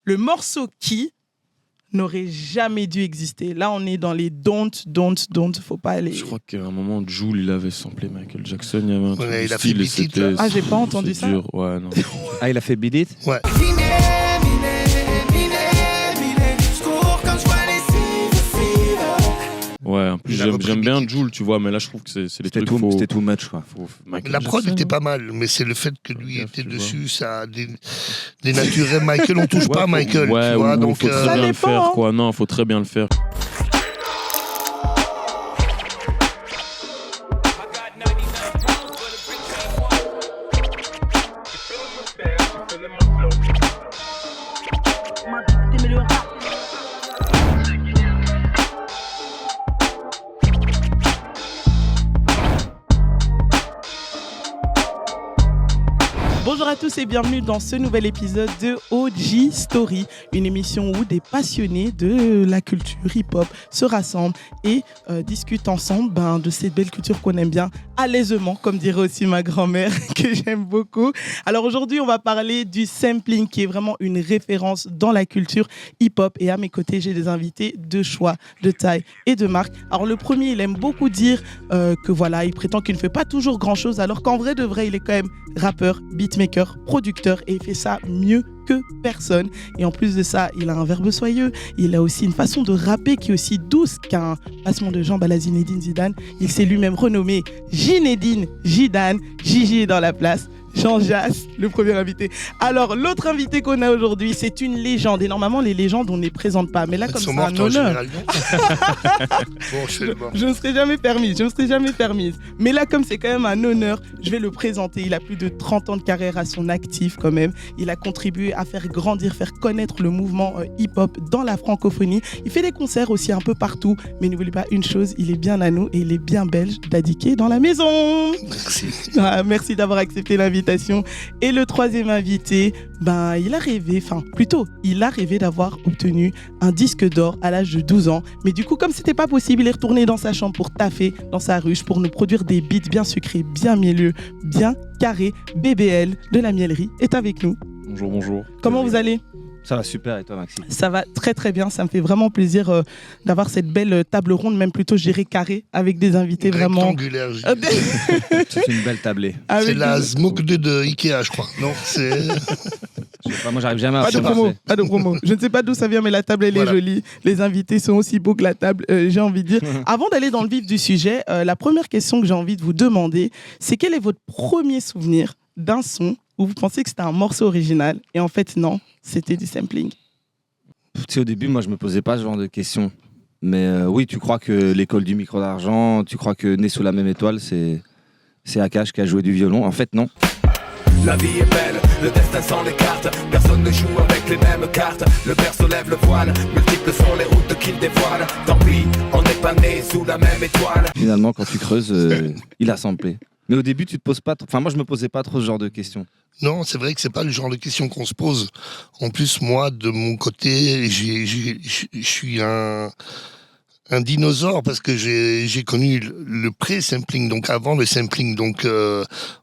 le morceau qui n'aurait jamais dû exister. Là, on est dans les don't, faut pas aller... Je crois qu'à un moment, Jul, il avait samplé Michael Jackson, il y avait un truc il a style, fait Beat It, là. Ah, j'ai pas entendu ça. Dur. Ouais, non. Ah, il a fait Beat It? Ouais. Ouais, en plus, j'aime bien Jul, tu vois, mais là, je trouve que c'est les trucs faux. C'était too much, quoi. La prod était pas mal, mais c'est le fait que lui était dessus, ça a dénaturé Michael. On touche pas à Michael, ouais, tu vois. Donc, Donc, faut très bien le faire, quoi. Non, faut très bien le faire. Bonjour à tous et bienvenue dans ce nouvel épisode de OG Story, une émission où des passionnés de la culture hip-hop se rassemblent et discutent ensemble de cette belle culture qu'on aime bien alaisément, comme dirait aussi ma grand-mère, que j'aime beaucoup. Alors aujourd'hui, on va parler du sampling, qui est vraiment une référence dans la culture hip-hop. Et à mes côtés, j'ai des invités de choix, de taille et de marque. Alors le premier, il aime beaucoup dire que voilà, il prétend qu'il ne fait pas toujours grand-chose, alors qu'en vrai de vrai, il est quand même rappeur, beatmaker, producteur, et il fait ça mieux que personne. Et en plus de ça, il a un verbe soyeux, il a aussi une façon de rapper qui est aussi douce qu'un passement de jambes à la Zinedine Zidane. Il s'est lui-même renommé Zinedine Zidane. Gigi est dans la place. Jean Jass, le premier invité. Alors, l'autre invité qu'on a aujourd'hui, c'est une légende. Et normalement, les légendes, on ne les présente pas. Mais là, comme c'est un honneur. Je ne serai jamais permise. Mais là, comme c'est quand même un honneur, je vais le présenter. Il a plus de 30 ans de carrière à son actif quand même. Il a contribué à faire grandir, faire connaître le mouvement hip-hop dans la francophonie. Il fait des concerts aussi un peu partout. Mais n'oubliez pas une chose, il est bien à nous et il est bien belge. Dadiké dans la maison. Merci. Merci d'avoir accepté l'invitation. Et le troisième invité, il a rêvé d'avoir obtenu un disque d'or à l'âge de 12 ans. Mais du coup, comme c'était pas possible, il est retourné dans sa chambre pour taffer dans sa ruche, pour nous produire des beats bien sucrés, bien mielleux, bien carrés. BBL de la Mielerie est avec nous. Bonjour. Comment vous allez ? Ça va super, et toi, Maxime ? Ça va très très bien, ça me fait vraiment plaisir d'avoir cette belle table ronde, même plutôt je dirais carrée, avec des invités vraiment... Rectangulaire. C'est une belle tablée. C'est la Smoke 2 de Ikea, je crois. Non, c'est... Je sais pas, moi, j'arrive jamais à pas de promo. Je ne sais pas d'où ça vient, mais la table, elle est jolie. Les invités sont aussi beaux que la table, j'ai envie de dire. Avant d'aller dans le vif du sujet, la première question que j'ai envie de vous demander, c'est quel est votre premier souvenir d'un son où vous pensez que c'était un morceau original et en fait, non, c'était du sampling? Tu sais, au début, moi, je me posais pas ce genre de questions. Mais oui, tu crois que l'école du micro d'argent, tu crois que Né sous la même étoile, c'est Akash qui a joué du violon. En fait, non. La vie est belle, le destin sans les cartes. Personne ne joue avec les mêmes cartes. Le berceau lève le voile, multiples sont les routes qu'il dévoile. Tant pis, on n'est pas né sous la même étoile. Finalement, quand tu creuses, il a samplé. Mais au début, tu te poses pas... Enfin, moi, je me posais pas trop ce genre de questions. Non, c'est vrai que c'est pas le genre de questions qu'on se pose. En plus, moi, de mon côté, je suis un dinosaure parce que j'ai connu le pré-sampling, donc avant le sampling. Donc,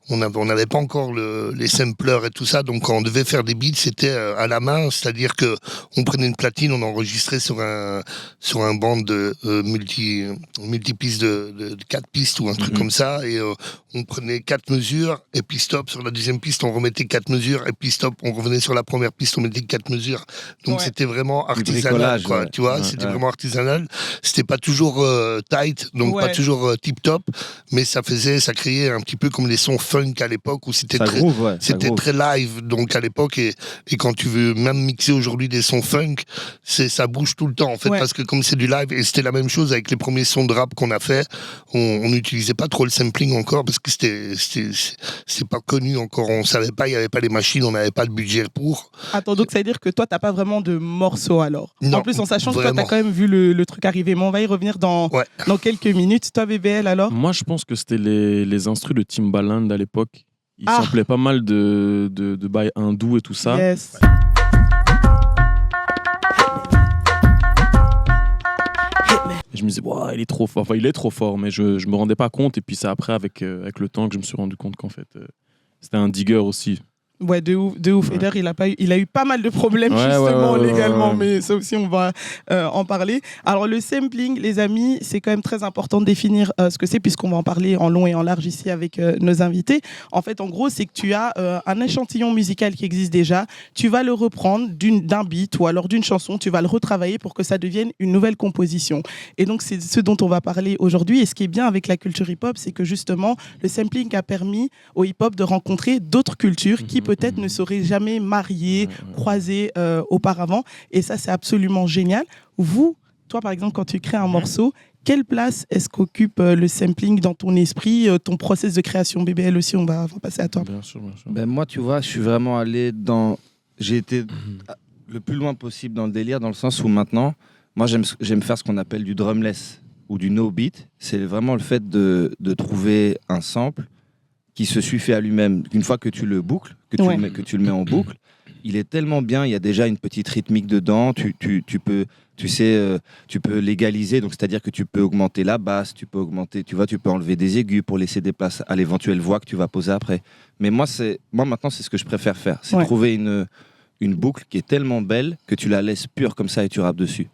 on n'avait pas encore les samplers et tout ça. Donc, quand on devait faire des beats, c'était à la main. C'est-à-dire que on prenait une platine, on enregistrait sur un band de multi-pistes de 4 pistes ou un truc comme ça. Et on prenait 4 mesures et puis stop. Sur la deuxième piste, on remettait 4 mesures et puis stop. On revenait sur la première piste, on mettait 4 mesures. Donc, c'était vraiment artisanal, quoi. Ouais. Tu vois, c'était vraiment artisanal. C'était pas toujours tight, donc pas toujours tip-top, mais ça créait un petit peu comme les sons funk à l'époque où c'était très live, donc à l'époque, et quand tu veux même mixer aujourd'hui des sons funk, ça bouge tout le temps en fait, parce que comme c'est du live, et c'était la même chose avec les premiers sons de rap qu'on a fait, on n'utilisait pas trop le sampling encore parce que c'était pas connu encore, on savait pas, il y avait pas les machines, on n'avait pas le budget pour. Attends, donc ça veut dire que toi t'as pas vraiment de morceaux alors? Non, en plus en sachant vraiment. que toi t'as quand même vu le truc arriver, mais on va y revenir dans quelques minutes. Toi BBL alors? Moi je pense que c'était les instrus de Timbaland à l'époque. Il samplait pas mal de bails hindous et tout ça. Yes. Et je me disais, il est trop fort. Enfin, il est trop fort, mais je me rendais pas compte. Et puis c'est après, avec le temps, que je me suis rendu compte qu'en fait, c'était un digger aussi. Ouais, de ouf. Et Ouais. d'ailleurs, il a eu pas mal de problèmes justement légalement, mais ça aussi, on va en parler. Alors, le sampling, les amis, c'est quand même très important de définir ce que c'est, puisqu'on va en parler en long et en large ici avec nos invités. En fait, en gros, c'est que tu as un échantillon musical qui existe déjà, tu vas le reprendre d'un beat ou alors d'une chanson, tu vas le retravailler pour que ça devienne une nouvelle composition. Et donc, c'est ce dont on va parler aujourd'hui. Et ce qui est bien avec la culture hip-hop, c'est que justement, le sampling a permis au hip-hop de rencontrer d'autres cultures qui peut-être ne seraient jamais mariées, croisées auparavant. Et ça, c'est absolument génial. Vous, toi, par exemple, quand tu crées un morceau, quelle place est-ce qu'occupe le sampling dans ton esprit, ton process de création? BBL aussi, on va passer à toi. Bien sûr, bien sûr. Ben, moi, tu vois, je suis vraiment allé dans... J'ai été le plus loin possible dans le délire, dans le sens où maintenant, moi, j'aime faire ce qu'on appelle du drumless ou du no beat. C'est vraiment le fait de trouver un sample qui se suffit à lui-même. Une fois que tu le boucles, que tu le mets en boucle, il est tellement bien, il y a déjà une petite rythmique dedans, tu peux l'égaliser, donc c'est-à-dire que tu peux augmenter la basse, tu peux enlever des aigus pour laisser des places à l'éventuelle voix que tu vas poser après. Mais moi maintenant, c'est ce que je préfère faire, c'est trouver une boucle qui est tellement belle que tu la laisses pure comme ça et tu rappes dessus.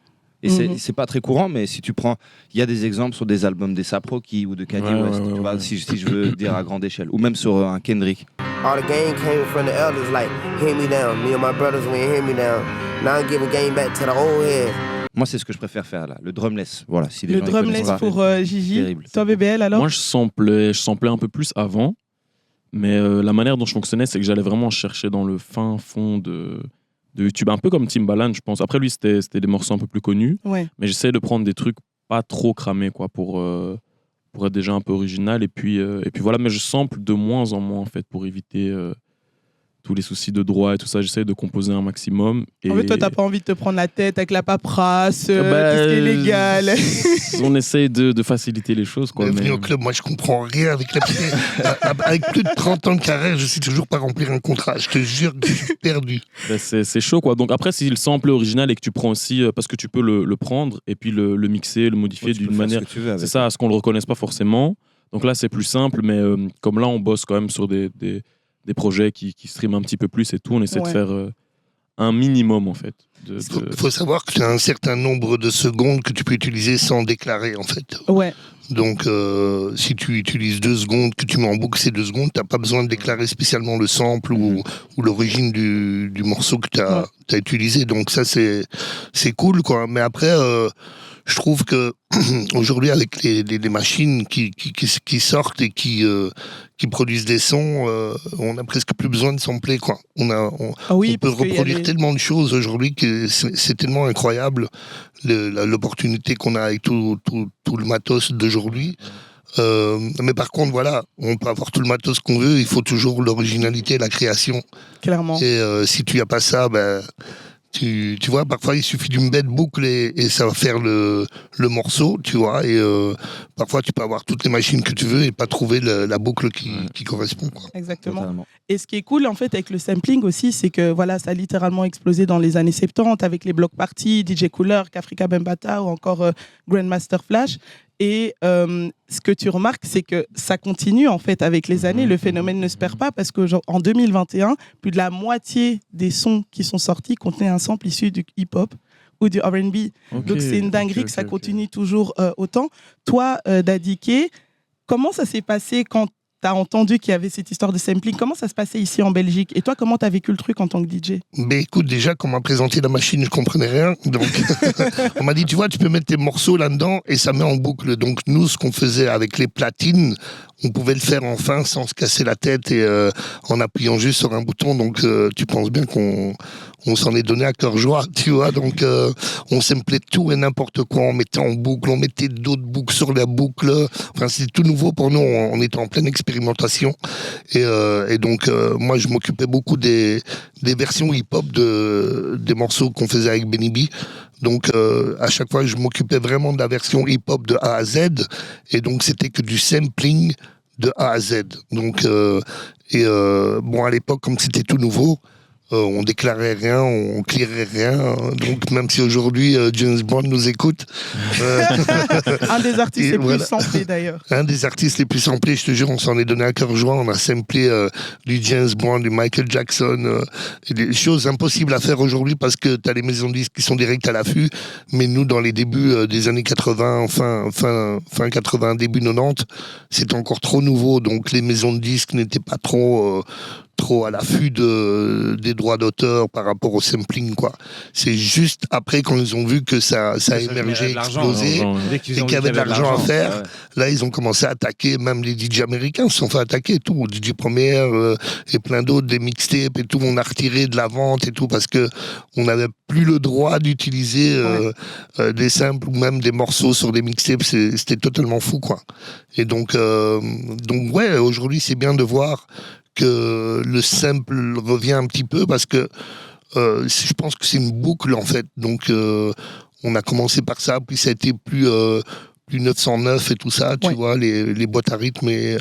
Et c'est pas très courant, mais si tu prends... Il y a des exemples sur des albums des A$AP Rocky ou de Kanye West, tu vois, si je veux dire à grande échelle. Ou même sur un Kendrick. All the game came from the elders, like, hear me down. Me and my brothers, we ain't hear me down. Now I'm giving game back to the old heads. Moi, c'est ce que je préfère faire, là. Le drumless. Voilà, si les Le gens drumless connaissent pas. pour Gigi. Terrible. Toi, BBL, alors? Moi, je samplais un peu plus avant, mais la manière dont je fonctionnais, c'est que j'allais vraiment chercher dans le fin fond de YouTube, un peu comme Timbaland, je pense. Après, lui, c'était des morceaux un peu plus connus, Ouais. mais j'essayais de prendre des trucs pas trop cramés, quoi, pour être déjà un peu original. Et puis voilà, mais je sample de moins en moins, en fait, pour éviter tous les soucis de droit et tout ça. J'essaie de composer un maximum. Et... En fait, toi, t'as pas envie de te prendre la tête avec la paperasse, tout ce qui est légal. On essaye de faciliter les choses, quoi. Bienvenue au club, moi je comprends rien avec la avec plus de 30 ans de carrière, je sais toujours pas remplir un contrat. Je te jure que je suis perdu. C'est chaud, quoi. Donc après, si le sample est original et que tu prends aussi, parce que tu peux le prendre et puis le mixer, le modifier d'une manière, c'est ça, à ce qu'on le reconnaisse pas forcément. Donc là, c'est plus simple, mais comme là, on bosse quand même sur des projets qui streament un petit peu plus et tout, on essaie de faire un minimum, en fait. Il faut savoir que tu as un certain nombre de secondes que tu peux utiliser sans déclarer, en fait. Ouais. Donc, si tu utilises 2 secondes, que tu mets en boucle ces 2 secondes, tu n'as pas besoin de déclarer spécialement le sample ou l'origine du morceau que tu as utilisé. Donc ça, c'est cool, quoi. Mais après, je trouve que aujourd'hui, avec les machines qui sortent et qui produisent des sons, on a presque plus besoin de sampler, quoi. On peut reproduire tellement de choses aujourd'hui que c'est tellement incroyable l'opportunité qu'on a avec tout le matos d'aujourd'hui. Mais par contre, voilà, on peut avoir tout le matos qu'on veut, il faut toujours l'originalité, la création. Clairement. Et si tu n'as pas ça, tu vois, parfois il suffit d'une bête boucle et ça va faire le morceau, tu vois. Et parfois tu peux avoir toutes les machines que tu veux et pas trouver la boucle qui correspond, quoi. Exactement. Totalement. Et ce qui est cool en fait avec le sampling aussi, c'est que voilà, ça a littéralement explosé dans les années 70 avec les block parties, DJ Cooler, Kafrika Bambaataa ou encore Grandmaster Flash. Et ce que tu remarques, c'est que ça continue en fait avec les années. Le phénomène ne se perd pas parce qu'en 2021, plus de la moitié des sons qui sont sortis contenaient un sample issu du hip-hop ou du R&B. Donc c'est une dinguerie que ça continue toujours autant. Toi, Daddy K, comment ça s'est passé quand tu as entendu qu'il y avait cette histoire de sampling? Comment ça se passait ici en Belgique? Et toi, comment tu as vécu le truc en tant que DJ? Mais écoute, déjà, quand on m'a présenté la machine, je comprenais rien. Donc, on m'a dit, tu vois, tu peux mettre tes morceaux là-dedans et ça met en boucle. Donc, nous, ce qu'on faisait avec les platines, on pouvait le faire enfin sans se casser la tête et en appuyant juste sur un bouton. Donc, tu penses bien qu'on s'en est donné à cœur joie, tu vois. Donc, on samplait tout et n'importe quoi. On mettait en boucle, on mettait d'autres boucles sur la boucle. Enfin, c'est tout nouveau pour nous. On était en pleine expérimentation. Et donc, moi, je m'occupais beaucoup des versions hip-hop des morceaux qu'on faisait avec Benny B. Donc, à chaque fois, je m'occupais vraiment de la version hip-hop de A à Z. Et donc, c'était que du sampling de A à Z. Donc, bon, à l'époque, comme c'était tout nouveau, on déclarait rien, on clearait rien. Donc même si aujourd'hui James Bond nous écoute, un des artistes les plus samplés d'ailleurs. Un des artistes les plus samplés, je te jure, on s'en est donné à cœur joie. On a samplé du James Bond, du Michael Jackson, et des choses impossibles à faire aujourd'hui parce que tu as les maisons de disques qui sont directes à l'affût. Mais nous, dans les débuts des années 80, fin 80, début 90, c'était encore trop nouveau. Donc les maisons de disques n'étaient pas trop à l'affût des droits d'auteur par rapport au sampling, quoi. C'est juste après, quand ils ont vu que ça a émergé, explosé, et qu'il y avait de l'argent à faire, là, ils ont commencé à attaquer, même les DJ américains se sont fait attaquer, tout, DJ Premier et plein d'autres, des mixtapes et tout, on a retiré de la vente et tout, parce que on n'avait plus le droit d'utiliser des samples ou même des morceaux sur des mixtapes, c'était totalement fou, quoi. Et donc ouais, aujourd'hui, c'est bien de voir que le sample revient un petit peu parce que je pense que c'est une boucle en fait. Donc on a commencé par ça, puis ça a été plus 909 et tout ça, tu vois, les boîtes à rythme et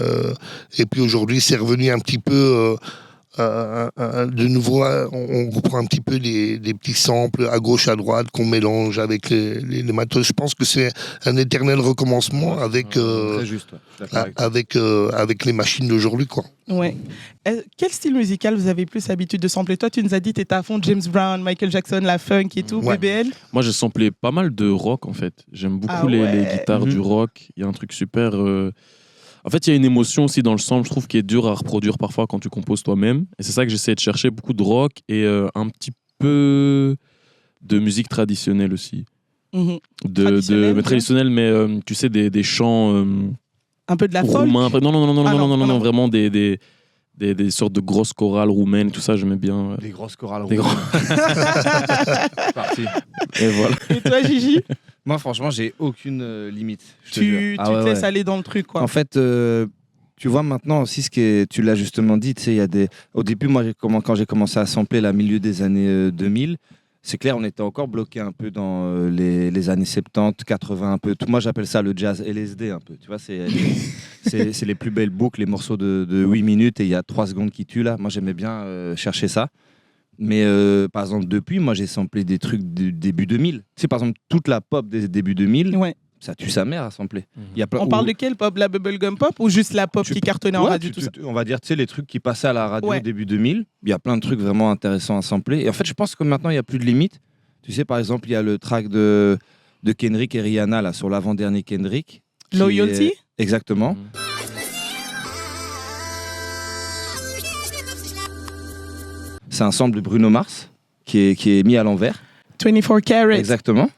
puis aujourd'hui c'est revenu un petit peu de nouveau, on reprend un petit peu des petits samples à gauche, à droite qu'on mélange avec les matos. Je pense que c'est un éternel recommencement avec très juste, avec les machines d'aujourd'hui, quoi. Ouais. Quel style musical vous avez plus l'habitude de sampler? Toi, tu nous as dit que tu étais à fond James Brown, Michael Jackson, la funk et tout, BBL. Moi, j'ai samplé pas mal de rock en fait. J'aime beaucoup les guitares du rock. Il y a un truc super. En fait, il y a une émotion aussi dans le sample, je trouve, qui est dure à reproduire parfois quand tu composes toi-même. Et c'est ça que j'essaie de chercher, beaucoup de rock et un petit peu de musique traditionnelle aussi. Traditionnelle, mais tu sais, des chants... un peu de la folk. Non, vraiment des sortes de grosses chorales roumaines, tout ça, j'aimais bien. Des grosses chorales roumaines. Parti. Et voilà. Et toi, Gigi? Moi, franchement, j'ai aucune limite. Tu te laisses aller dans le truc, quoi. En fait, tu vois maintenant aussi tu l'as justement dit, tu sais, il y a au début, moi, quand j'ai commencé à sampler la milieu des années 2000, c'est clair, on était encore bloqué un peu dans les années 70, 80, un peu. Moi, j'appelle ça le jazz LSD, un peu. Tu vois, c'est les plus belles boucles, les morceaux de 8 minutes et il y a 3 secondes qui tuent, là. Moi, j'aimais bien chercher ça. Mais par exemple, depuis, moi, j'ai samplé des trucs du début 2000. Tu sais, par exemple, toute la pop des débuts 2000, ça tue sa mère à sampler. On parle de quelle pop? La bubblegum pop ou juste la pop qui cartonnait en radio, tout ça? On va dire, tu sais, les trucs qui passaient à la radio début 2000. Il y a plein de trucs vraiment intéressants à sampler. Et en fait, je pense que maintenant, il n'y a plus de limite. Tu sais, par exemple, il y a le track de Kendrick et Rihanna, là, sur l'avant-dernier Kendrick. Loyalty? Exactement. C'est un sample de Bruno Mars qui est mis à l'envers. 24 Carats. Exactement.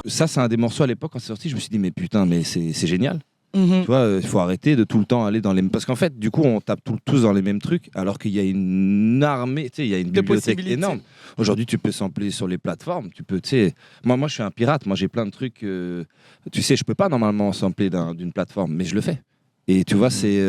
Ça, c'est un des morceaux à l'époque, quand c'est sorti, je me suis dit, mais putain, mais c'est génial. Tu vois, il faut arrêter de tout le temps aller dans les... Parce qu'en fait, du coup, on tape tous dans les mêmes trucs, alors qu'il y a une armée, tu sais, il y a une bibliothèque énorme. Aujourd'hui, tu peux sampler sur les plateformes, tu peux, tu sais... Moi, je suis un pirate, moi, j'ai plein de trucs... Tu sais, je peux pas normalement sampler d'une plateforme, mais je le fais. Et tu vois, c'est...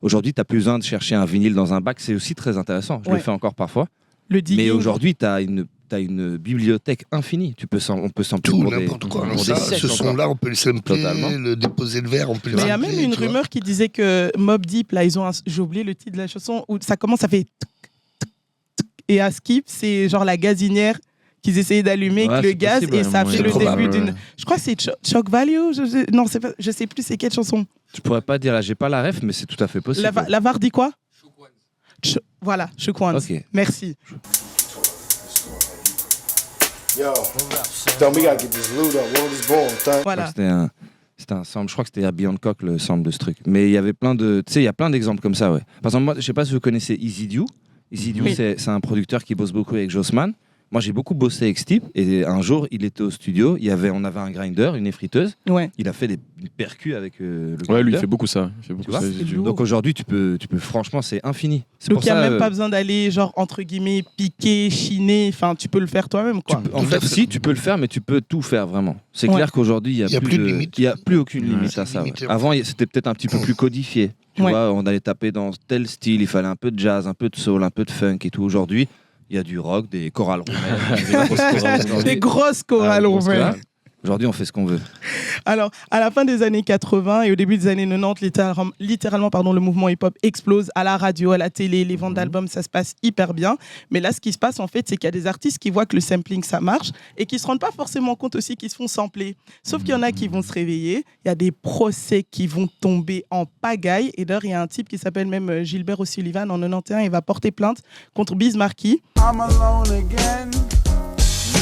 Aujourd'hui, tu n'as plus besoin de chercher un vinyle dans un bac, c'est aussi très intéressant. Je le fais encore parfois. Mais aujourd'hui, tu as une bibliothèque infinie. On peut sampler tout, n'importe quoi. Ce son-là, on peut le sampler, le déposer le verre, on peut le sampler. Mais il y a même une rumeur qui disait que Mobb Deep, là, j'ai oublié le titre de la chanson, où ça commence, ça fait... Et à Skip, c'est genre la gazinière qu'ils essayaient d'allumer avec le gaz, et ça fait le début d'une... Je crois que c'est Shock Value. Non, je sais plus c'est quelle chanson. Je pourrais pas dire, là, j'ai pas la ref, mais c'est tout à fait possible. La VAR dit quoi? Voilà, Shook Ones. Okay. Merci. Yo, we gotta get this loot up. World is born. Voilà. C'était un sample, je crois que c'était Herbie Hancock le sample de ce truc. Mais il y avait plein de... Tu sais, il y a plein d'exemples comme ça, ouais. Par exemple, moi, je sais pas si vous connaissez Easy Dew. Easy Dew, c'est un producteur qui bosse beaucoup avec Jossman. Moi, j'ai beaucoup bossé avec Steve, et un jour, il était au studio, on avait un grinder, une effriteuse. Il a fait des percus avec le grinder. Ouais, lui, il fait beaucoup ça. Donc aujourd'hui, tu peux franchement, c'est infini. Donc il n'y a même pas besoin d'aller, genre, entre guillemets, piquer, chiner. Enfin, tu peux le faire toi-même, quoi. En fait, si, tu peux le faire, mais tu peux tout faire, vraiment. C'est clair qu'aujourd'hui, il n'y a plus de limite. Il n'y a plus aucune limite à ça. Avant, c'était peut-être un petit peu plus codifié. Tu vois, on allait taper dans tel style, il fallait un peu de jazz, un peu de soul, un peu de funk et tout. Aujourd'hui, il y a du rock, des chorales roumaines. Des grosses chorales roumaines. Aujourd'hui, on fait ce qu'on veut. Alors, à la fin des années 80 et au début des années 90, littéralement, le mouvement hip-hop explose à la radio, à la télé, les ventes d'albums, ça se passe hyper bien. Mais là, ce qui se passe, en fait, c'est qu'il y a des artistes qui voient que le sampling, ça marche et qui ne se rendent pas forcément compte aussi qu'ils se font sampler. Sauf qu'il y en a qui vont se réveiller, il y a des procès qui vont tomber en pagaille. Et d'ailleurs, il y a un type qui s'appelle même Gilbert O'Sullivan, en 91, il va porter plainte contre Biz Markie. I'm alone again,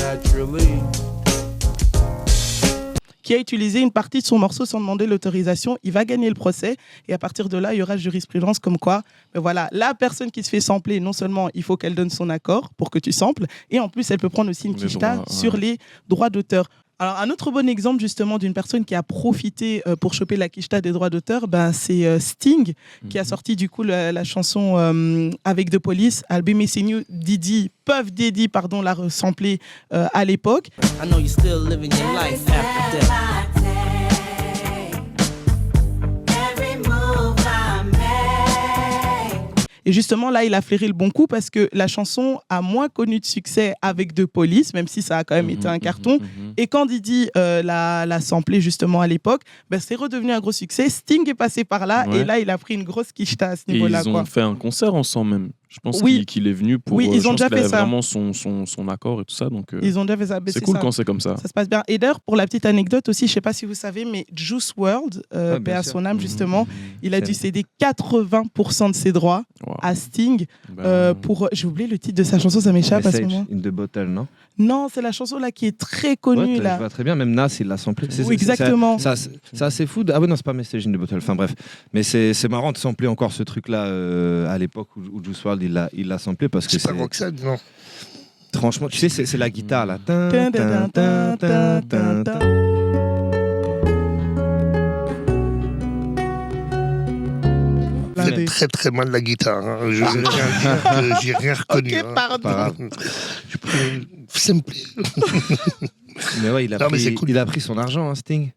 naturally. Qui a utilisé une partie de son morceau sans demander l'autorisation. Il va gagner le procès et à partir de là, il y aura jurisprudence comme quoi, voilà, la personne qui se fait sampler, non seulement il faut qu'elle donne son accord pour que tu samples, et en plus, elle peut prendre aussi une quicheta sur les droits d'auteur. Alors, un autre bon exemple, justement, d'une personne qui a profité pour choper la quicheta des droits d'auteur, c'est Sting, qui a sorti, du coup, la chanson avec The Police, I'll Be Missing You, Puff Daddy, l'a resamplé à l'époque. I know you're still living your life after death. Et justement, là, il a flairé le bon coup parce que la chanson a moins connu de succès avec The Police, même si ça a quand même été un carton. Et quand Didi l'a samplé justement à l'époque, c'est redevenu un gros succès. Sting est passé par là et là, il a pris une grosse quicheta à ce niveau-là. Ils ont fait un concert ensemble même. Je pense qu'il est venu pour. Oui, ils ont déjà fait ça. Vraiment son accord et tout ça. Donc, ils ont déjà fait ça. C'est cool quand c'est comme ça. Ça se passe bien. Et d'ailleurs, pour la petite anecdote aussi, je ne sais pas si vous savez, mais Juice WRLD, paix à son âme justement, il a dû céder 80% de ses droits à Sting pour. J'ai oublié le titre de sa chanson, ça m'échappe à ce moment. In the Bottle, non? Non, c'est la chanson là qui est très connue. Là. Je vois très bien, même Nas, il l'a samplé. Oui, exactement. C'est assez fou. Ah ouais, non, c'est pas Message in the Bottle. Enfin bref. Mais c'est marrant de sampler encore ce truc-là à l'époque où Juice WRLD il l'a samplé parce que c'est pas Roxanne, non. Franchement, tu sais, c'est la guitare là. Fait très très mal la guitare. Hein. Je tiens à dire que j'ai rien reconnu. Ok, pardon. Je peux sampler. Mais ouais, il a pris son argent, hein, Sting.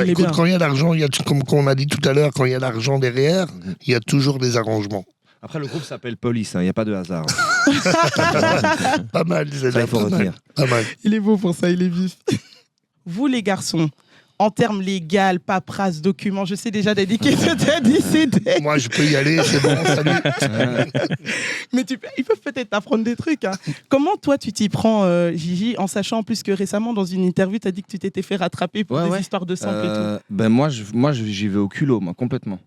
Écoute, quand il y a l'argent, comme on a dit tout à l'heure, quand il y a l'argent derrière, il y a toujours des arrangements. Après, le groupe s'appelle Police, il n'y a pas de hasard. Pas mal, ça, il faut retenir. Pas mal. Il est beau pour ça, il est vif. Vous, les garçons, en termes légaux, paperasse, documents, je sais déjà d'indiquer que tu as décédé. Moi, je peux y aller, c'est bon, salut. Mais ils peuvent peut-être t'apprendre des trucs. Hein. Comment, toi, tu t'y prends, Gigi, en sachant en plus que récemment, dans une interview, tu as dit que tu t'étais fait rattraper pour des histoires de sample et tout. Moi, j'y vais au culot, moi, complètement.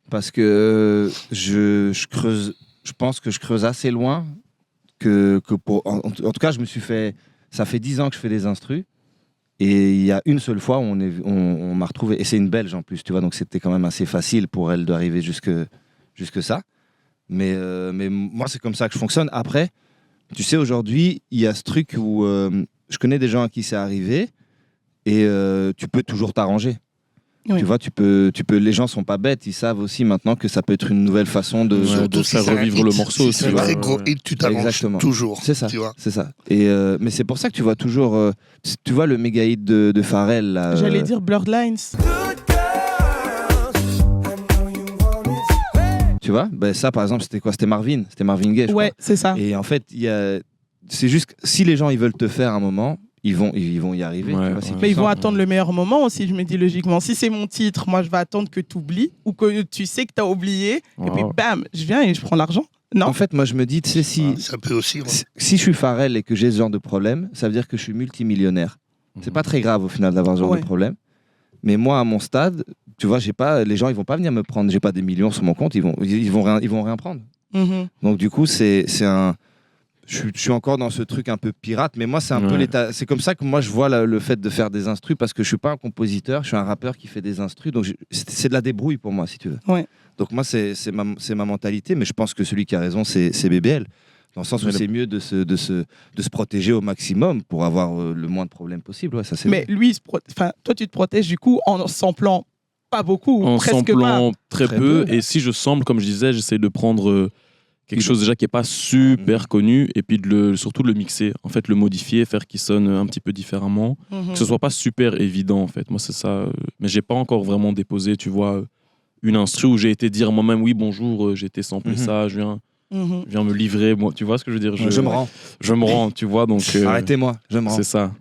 Parce que je creuse, je pense que je creuse assez loin que pour... En tout cas, je me suis fait... Ça fait 10 ans que je fais des instrus. Et il y a une seule fois où on m'a retrouvé, et c'est une Belge en plus, tu vois, donc c'était quand même assez facile pour elle d'arriver jusque ça. Mais moi, c'est comme ça que je fonctionne. Après, tu sais, aujourd'hui, il y a ce truc où je connais des gens à qui c'est arrivé, et tu peux toujours t'arranger. Oui. Tu vois, tu peux, les gens sont pas bêtes, ils savent aussi maintenant que ça peut être une nouvelle façon de faire revivre le morceau. C'est un très gros hit, tu t'arranges toujours. C'est ça, tu vois. C'est ça. Et mais c'est pour ça que tu vois toujours, tu vois le méga hit de Pharrell là. J'allais dire Blurred Lines. Tu vois, ça par exemple, c'était quoi? C'était Marvin Gaye. Ouais, c'est ça. Et en fait, c'est juste que si les gens ils veulent te faire un moment. Ils vont y arriver. Ouais, mais ils vont attendre le meilleur moment aussi, je me dis logiquement. Si c'est mon titre, moi je vais attendre que tu oublies ou que tu sais que tu as oublié. Et puis bam, je viens et je prends l'argent. Non. En fait, moi je me dis, tu sais, ça peut aussi, si je suis Pharrell et que j'ai ce genre de problème, ça veut dire que je suis multimillionnaire. C'est pas très grave au final d'avoir ce genre de problème. Mais moi, à mon stade, tu vois, les gens ils vont pas venir me prendre. J'ai pas des millions sur mon compte, ils vont rien prendre. Donc du coup, c'est un... Je suis encore dans ce truc un peu pirate, mais moi c'est un peu l'état. C'est comme ça que moi je vois le fait de faire des instrus, parce que je suis pas un compositeur, je suis un rappeur qui fait des instrus, donc c'est de la débrouille pour moi, si tu veux. Ouais. Donc moi c'est ma mentalité, mais je pense que celui qui a raison c'est BBL, dans le sens où c'est mieux de se protéger au maximum pour avoir le moins de problèmes possible. Ouais, ça c'est. Mais lui, toi tu te protèges du coup en samplant pas beaucoup, en presque samplant très peu, et si je sample, comme je disais, j'essaie de prendre quelque chose déjà qui n'est pas super connu, et puis surtout de le mixer, en fait, le modifier, faire qu'il sonne un petit peu différemment, que ce soit pas super évident, en fait. Moi, c'est ça. Mais j'ai pas encore vraiment déposé, tu vois, une instru où j'ai été dire moi-même, oui, bonjour, j'ai été samplé ça, je viens. Viens me livrer, moi, tu vois ce que je veux dire? Je me rends. Je me rends, tu vois, donc... Arrêtez-moi, je me rends. C'est ça.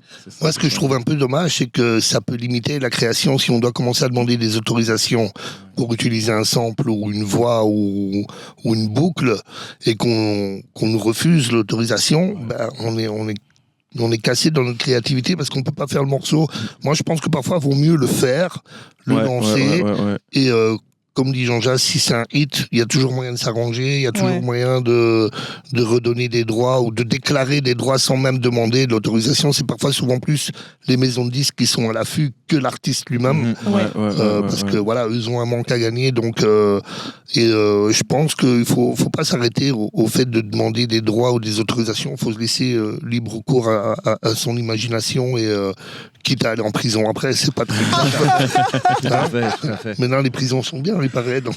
Moi, ce que je trouve un peu dommage, c'est que ça peut limiter la création si on doit commencer à demander des autorisations pour utiliser un sample ou une voix ou une boucle et qu'on nous refuse l'autorisation, ben, on est cassé dans notre créativité parce qu'on peut pas faire le morceau. Moi, je pense que parfois, il vaut mieux le faire, lancer et comme dit Jean-Jacques, si c'est un hit, il y a toujours moyen de s'arranger, il y a toujours moyen de redonner des droits ou de déclarer des droits sans même demander de l'autorisation. C'est parfois souvent plus les maisons de disques qui sont à l'affût que l'artiste lui-même. Parce que voilà, eux ont un manque à gagner. Donc, je pense qu'il faut pas s'arrêter au fait de demander des droits ou des autorisations. Il faut se laisser libre cours à son imagination et quitte à aller en prison après, c'est pas très grave. Tout à fait. Maintenant, les prisons sont bien, il paraît. Donc...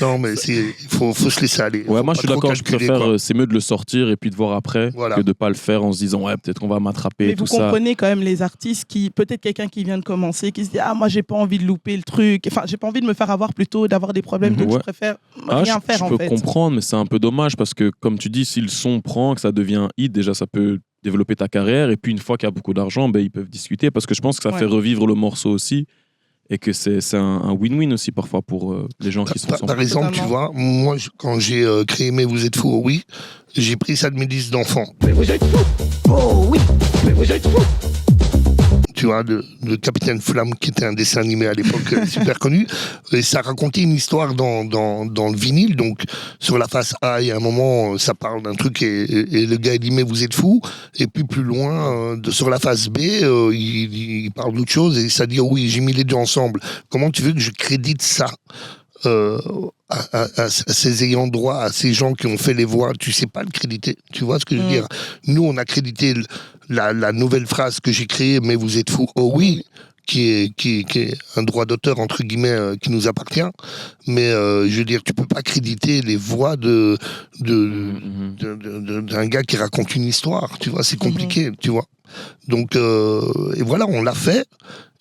non, mais il faut se laisser aller. Ouais, moi, je suis d'accord, je préfère, c'est mieux de le sortir et puis de voir après que de pas le faire en se disant, peut-être qu'on va m'attraper. Mais vous comprenez quand même les artistes qui, peut-être quelqu'un qui vient de commencer, qui se dit, moi, j'ai pas envie de louper le truc. Enfin, j'ai pas envie de me faire avoir plutôt, d'avoir des problèmes, donc je préfère rien faire, en fait. Je peux comprendre, mais c'est un peu dommage parce que, comme tu dis, si le son prend, que ça devient hit, déjà, ça peut développer ta carrière, et puis une fois qu'il y a beaucoup d'argent, ils peuvent discuter, parce que je pense que ça fait revivre le morceau aussi, et que c'est un win-win aussi parfois pour les gens qui sont par exemple, tu vois, moi quand j'ai créé Mais vous êtes fous, oui, j'ai pris ça de mes disques d'enfants. Mais vous êtes fous, oh oui, mais vous êtes fous. Tu vois, de Capitaine Flamme, qui était un dessin animé à l'époque super connu. Et ça racontait une histoire dans le vinyle. Donc, sur la face A, il y a un moment, ça parle d'un truc et le gars, il dit, mais vous êtes fous. Et puis, plus loin, sur la face B, il parle d'autre chose et ça dit, oh oui, j'ai mis les deux ensemble. Comment tu veux que je crédite ça à ces ayants droit, à ces gens qui ont fait les voix, tu sais pas le créditer. Tu vois ce que je veux dire? Nous, on a crédité la nouvelle phrase que j'ai créée, mais vous êtes fous. Oh oui, qui est un droit d'auteur entre guillemets qui nous appartient. Mais je veux dire, tu peux pas créditer les voix d'un gars qui raconte une histoire. Tu vois, c'est compliqué. Tu vois. Donc et voilà, on l'a fait.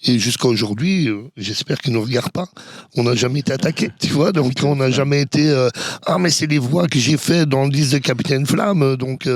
Et jusqu'à aujourd'hui, j'espère qu'ils ne nous regardent pas. On n'a jamais été attaqué, tu vois. Donc, on n'a jamais été... mais c'est les voix que j'ai fait dans le disque de Capitaine Flamme. Donc,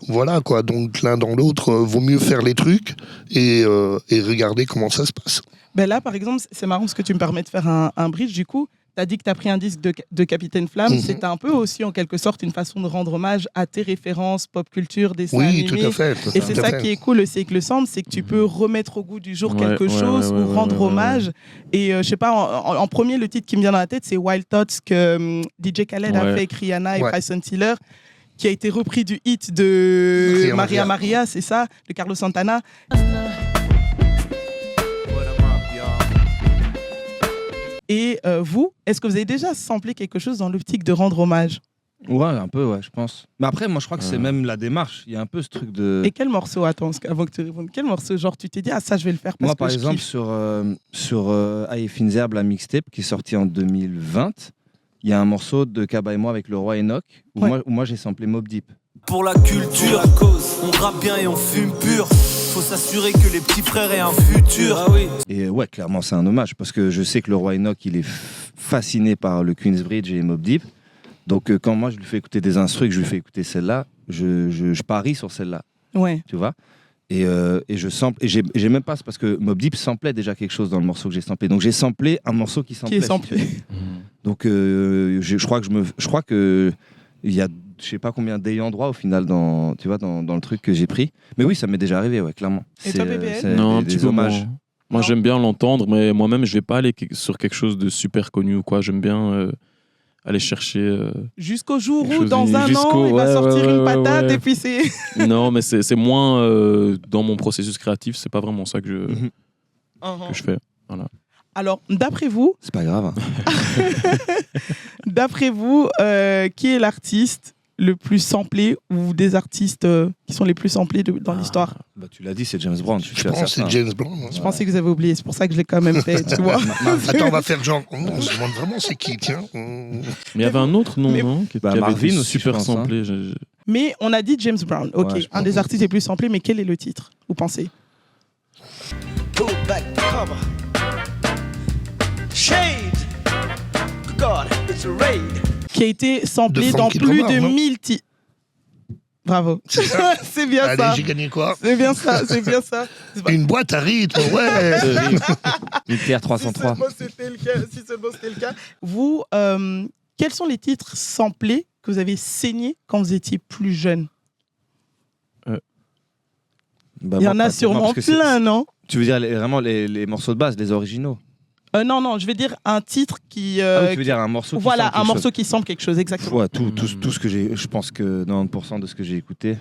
voilà, quoi. Donc, l'un dans l'autre, vaut mieux faire les trucs et regarder comment ça se passe. Ben là, par exemple, c'est marrant parce que tu me permets de faire un bridge, du coup. Tu as dit que tu as pris un disque de Capitaine Flamme. C'est un peu aussi, en quelque sorte, une façon de rendre hommage à tes références pop culture, dessins animés. Oui, tout à fait. Et c'est ça qui est cool aussi avec le sample, c'est que tu peux remettre au goût du jour quelque chose ou rendre hommage. Et je sais pas, en premier, le titre qui me vient dans la tête, c'est Wild Thoughts que DJ Khaled a fait avec Rihanna et Bryson Tiller, qui a été repris du hit de Maria, c'est ça, de Carlos Santana. Et vous, est-ce que vous avez déjà samplé quelque chose dans l'optique de rendre hommage? Ouais, un peu, je pense. Mais après, moi, je crois que c'est même la démarche. Il y a un peu ce truc de... Et quel morceau, attends, avant que tu répondes, quel morceau, genre, tu t'es dit, ça, je vais le faire parce moi, que par exemple, sur Aïe Finzerbe, la mixtape, qui est sortie en 2020, il y a un morceau de Kaba et moi avec le roi Enoch, où moi j'ai samplé Mobb Deep. Pour la culture, la cause, on rappe bien et on fume pur. Faut s'assurer que les petits frères aient un futur. Ah oui. Et ouais, clairement, c'est un hommage parce que je sais que le roi Enoch, il est fasciné par le Queensbridge et Mobb Deep. Donc, quand moi je lui fais écouter des instrus, que je lui fais écouter celle-là, je parie sur celle-là. Ouais. Tu vois? Et je sample. Et j'ai même pas, c'est parce que Mobb Deep samplait déjà quelque chose dans le morceau que j'ai samplé. Donc, j'ai samplé un morceau qui samplait. Qui est samplé. Donc, je crois que il y a je sais pas combien d'ayants droit au final dans le truc que j'ai pris. Mais oui, ça m'est déjà arrivé, clairement. Et toi, BBL? Non, un petit peu hommage. Moi, j'aime bien l'entendre, mais moi-même, je vais pas aller sur quelque chose de super connu ou quoi. J'aime bien aller chercher... Jusqu'au jour où, dans un an, il va sortir une patate et puis c'est... Non, mais c'est moins dans mon processus créatif. C'est pas vraiment ça que je fais. Voilà. Alors, d'après vous... C'est pas grave. D'après vous, qui est l'artiste le plus samplé ou des artistes qui sont les plus samplés dans l'histoire? Bah, tu l'as dit, c'est James Brown. Je pense que c'est James Brown. Je pensais que vous avez oublié, c'est pour ça que je l'ai quand même fait, tu vois. Attends, on va faire genre... On se demande vraiment c'est qui, tiens. Mais il y avait un autre nom, non, qui avait Marvin été aussi, super samplé. Mais on a dit James Brown, ok. Ouais, un des artistes les plus samplés, mais quel est le titre, vous pensez? Pull back the cover. Shade. God, it's a raid. qui a été samplé dans plus de 1000 titres. Bravo. C'est ça. C'est bien Allez, ça. j'ai gagné quoi? C'est bien ça, c'est bien ça. Une boîte à rythme, ouais. Une TR 303. Si seulement c'était le cas. Vous, quels sont les titres samplés que vous avez saignés quand vous étiez plus jeune? Il y en a sûrement plein, non? Tu veux dire vraiment les morceaux de base, les originaux? Non, je vais dire un titre qui... tu veux dire un morceau qui voilà, un morceau qui sample quelque chose, exactement. Ouais, tout ce que j'ai... Je pense que 90% de ce que j'ai écouté,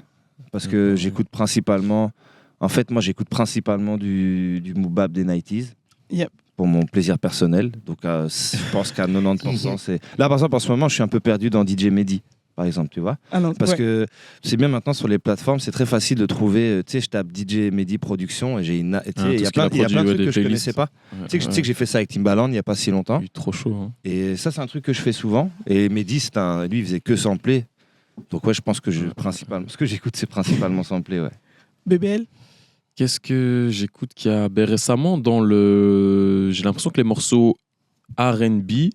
parce que j'écoute principalement... En fait, moi, j'écoute principalement du Moubab des 90s. Yep. Pour mon plaisir personnel. Donc, je pense qu'à 90%, c'est... Là, par exemple, en ce moment, je suis un peu perdu dans DJ Mehdi, par exemple, tu vois. Ah non, parce que c'est bien maintenant sur les plateformes, c'est très facile de trouver... Tu sais, je tape DJ Mehdi Production et j'ai une... Il y a plein de trucs que je ne connaissais pas. Tu sais que j'ai fait ça avec Timbaland il n'y a pas si longtemps. Il est trop chaud. Hein. Et ça, c'est un truc que je fais souvent. Et Mehdi, lui, il faisait que sampler. Donc, ouais, je pense que ce que j'écoute, c'est principalement sampler, ouais. BBL? Qu'est-ce que j'écoute qui a récemment dans le... J'ai l'impression que les morceaux R&B,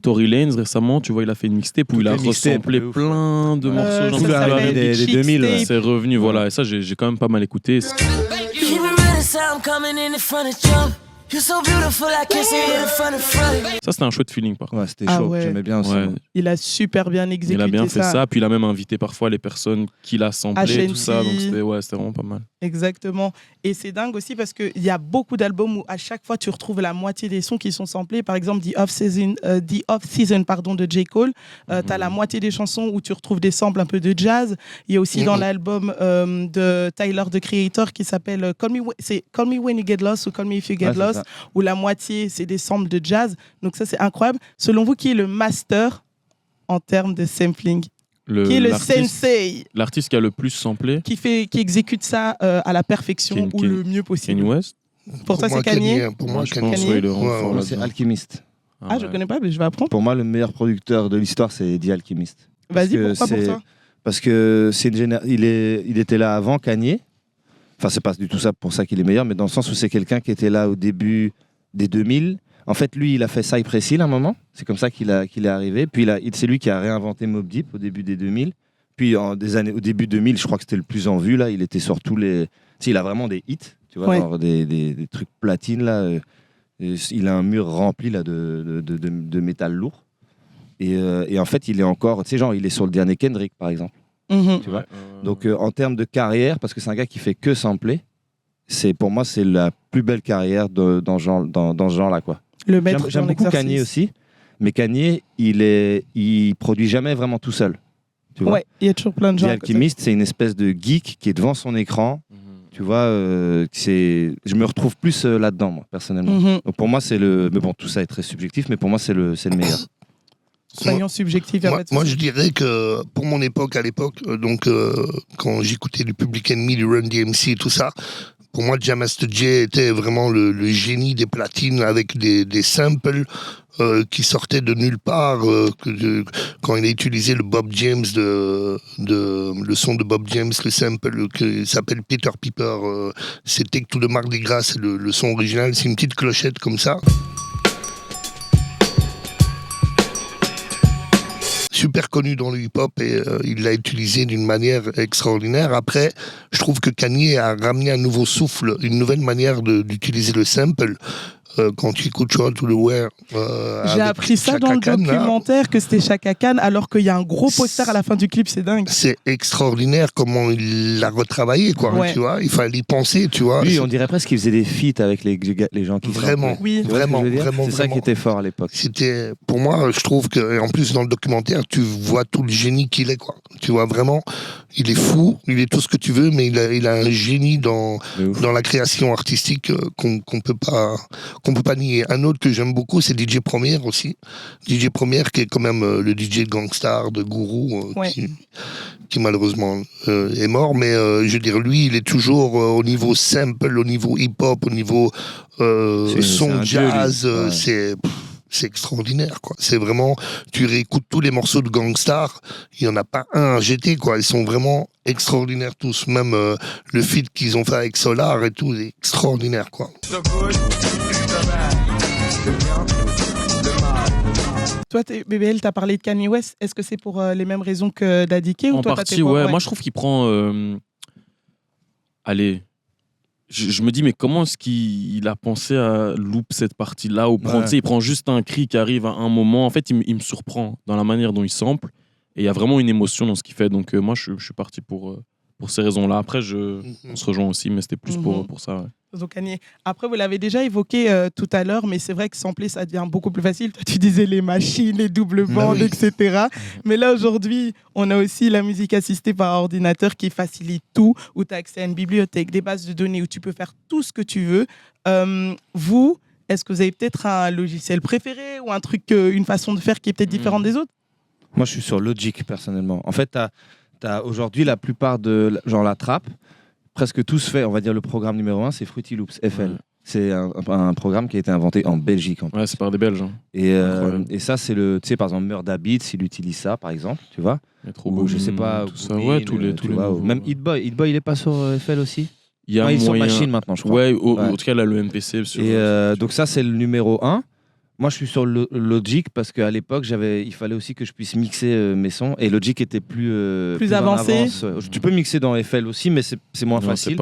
Tory Lanez récemment, tu vois, il a fait une mixtape où il a ressemblé plein de morceaux. Tout l'année des 2000. C'est revenu, voilà. Et ça, j'ai quand même pas mal écouté. Ça, c'était un chouette feeling, par contre. Ouais, c'était chaud. Ouais. J'aimais bien aussi. Ouais. Il a super bien exécuté ça. Il a bien fait ça. Puis il a même invité parfois les personnes qu'il a samplées, HNC. tout ça. Donc c'était vraiment pas mal. Exactement. Et c'est dingue aussi parce qu'il y a beaucoup d'albums où à chaque fois tu retrouves la moitié des sons qui sont samplés. Par exemple, The Off-Season de J. Cole. Tu as la moitié des chansons où tu retrouves des samples un peu de jazz. Il y a aussi dans l'album de Tyler, the Creator, qui s'appelle Call Me When You Get Lost ou Call Me If You Get Lost, où la moitié c'est des samples de jazz. Donc ça c'est incroyable. Selon vous, qui est le master en termes de sampling? Qui est le sensei? L'artiste qui a le plus samplé? Qui exécute ça à la perfection ou le mieux possible? Kanye West? Pour toi, c'est Kanye? Pour moi, je pense qu'il est fort là-dedans. C'est Alchemist. Ah, je connais pas, mais je vais apprendre. Pour moi, le meilleur producteur de l'histoire, c'est The Alchemist. Vas-y, pourquoi pour ça? Parce que il était là avant Kanye. Enfin, c'est pas du tout ça pour ça qu'il est meilleur, mais dans le sens où c'est quelqu'un qui était là au début des 2000. En fait, lui, il a fait Cypress Hill à un moment. C'est comme ça qu'il est arrivé. Puis c'est lui qui a réinventé Mobb Deep au début des 2000. Puis au début 2000, je crois que c'était le plus en vue. Là, il était sur tous les... il a vraiment des hits, tu vois, genre des trucs platines là. Il a un mur rempli là de métal lourd. Et en fait, il est encore, tu sais, genre, il est sur le dernier Kendrick, par exemple. Tu vois. Donc, en termes de carrière, parce que c'est un gars qui fait que sampler, pour moi, c'est la plus belle carrière dans ce genre-là, quoi. J'aime beaucoup Kanye aussi, mais Kanye, il produit jamais vraiment tout seul. Tu vois. Ouais, il y a toujours plein de gens. Alchemist, c'est une espèce de geek qui est devant son écran. Tu vois, je me retrouve plus là-dedans, moi, personnellement. Donc pour moi, mais bon, tout ça est très subjectif, mais pour moi, c'est le meilleur. Soyons subjectifs. Moi, je dirais que pour mon époque, quand j'écoutais du Public Enemy, du Run DMC et tout ça, pour moi, Jam Master Jay était vraiment le génie des platines avec des samples qui sortaient de nulle part. Quand il a utilisé le Bob James, le son de Bob James, le sample qui s'appelle Peter Piper, c'est Take to the Mardi Gras, c'est le son original, c'est une petite clochette comme ça. Super connu dans le hip-hop et il l'a utilisé d'une manière extraordinaire. Après, je trouve que Kanye a ramené un nouveau souffle, une nouvelle manière d'utiliser le sample. Quand tu écoutes Shout to the Wear. J'ai appris ça dans le documentaire, que c'était Chaka Khan, alors qu'il y a un gros poster à la fin du clip, c'est dingue. C'est extraordinaire comment il l'a retravaillé, quoi. Tu vois, il fallait y penser, tu vois. Oui, on dirait presque qu'il faisait des feats avec les gens qui vraiment, vraiment. C'est ça qui était fort à l'époque. C'était, pour moi, je trouve que, en plus dans le documentaire, tu vois tout le génie qu'il est, quoi. Tu vois vraiment, il est fou, il est tout ce que tu veux, mais il a un génie dans la création artistique qu'on peut pas nier. Un autre que j'aime beaucoup, c'est DJ Premier aussi. DJ Premier qui est quand même le DJ de Gangstar, de Guru, qui malheureusement est mort. Mais je veux dire, lui, il est toujours au niveau sample, au niveau hip-hop, au niveau son jazz. C'est extraordinaire, quoi. C'est vraiment, tu réécoutes tous les morceaux de Gangstar, il n'y en a pas un à jeter, quoi. Ils sont vraiment extraordinaires tous. Même le feat qu'ils ont fait avec Solar et tout, c'est extraordinaire, quoi. Toi, BBL, tu as parlé de Kanye West. Est-ce que c'est pour les mêmes raisons que Daddy K ou en toi, partie, ouais. Moi, je trouve qu'il prend... Allez... Je me dis, mais comment est-ce qu'il a pensé à loop cette partie-là ou prendre, il prend juste un cri qui arrive à un moment. En fait, il me surprend dans la manière dont il sample. Et il y a vraiment une émotion dans ce qu'il fait. Donc, moi, je suis parti pour ces raisons-là. Après, on se rejoint aussi, mais c'était plus pour ça. Ouais. Donc, Kanye. Après, vous l'avez déjà évoqué tout à l'heure, mais c'est vrai que sampler, ça devient beaucoup plus facile. Toi, tu disais les machines, les doubles bandes, etc. Mais là, aujourd'hui, on a aussi la musique assistée par ordinateur qui facilite tout, où tu as accès à une bibliothèque, des bases de données, où tu peux faire tout ce que tu veux. Vous, est-ce que vous avez peut-être un logiciel préféré ou un truc, une façon de faire qui est peut-être différente des autres? Moi, je suis sur Logic, personnellement. En fait, tu as aujourd'hui la plupart de la trappe. Presque tout se fait, on va dire le programme numéro 1, c'est Fruity Loops FL. Ouais. C'est un programme qui a été inventé en Belgique. Ouais, c'est par des Belges. Hein. Et ça, c'est tu sais, par exemple, Murda Beats, il utilise ça, par exemple, tu vois. Ou je sais pas. Tout ça, ouais, tous les même Hit Boy. Hit Boy, il est pas sur FL aussi. Il y a il est sur Machine maintenant, je crois. Ouais, en tout cas, là, le MPC. Donc ça, c'est le numéro 1. Moi, je suis sur Logic parce qu'à l'époque, il fallait aussi que je puisse mixer mes sons. Et Logic était plus avancé. Tu peux mixer dans FL aussi, mais c'est moins facile.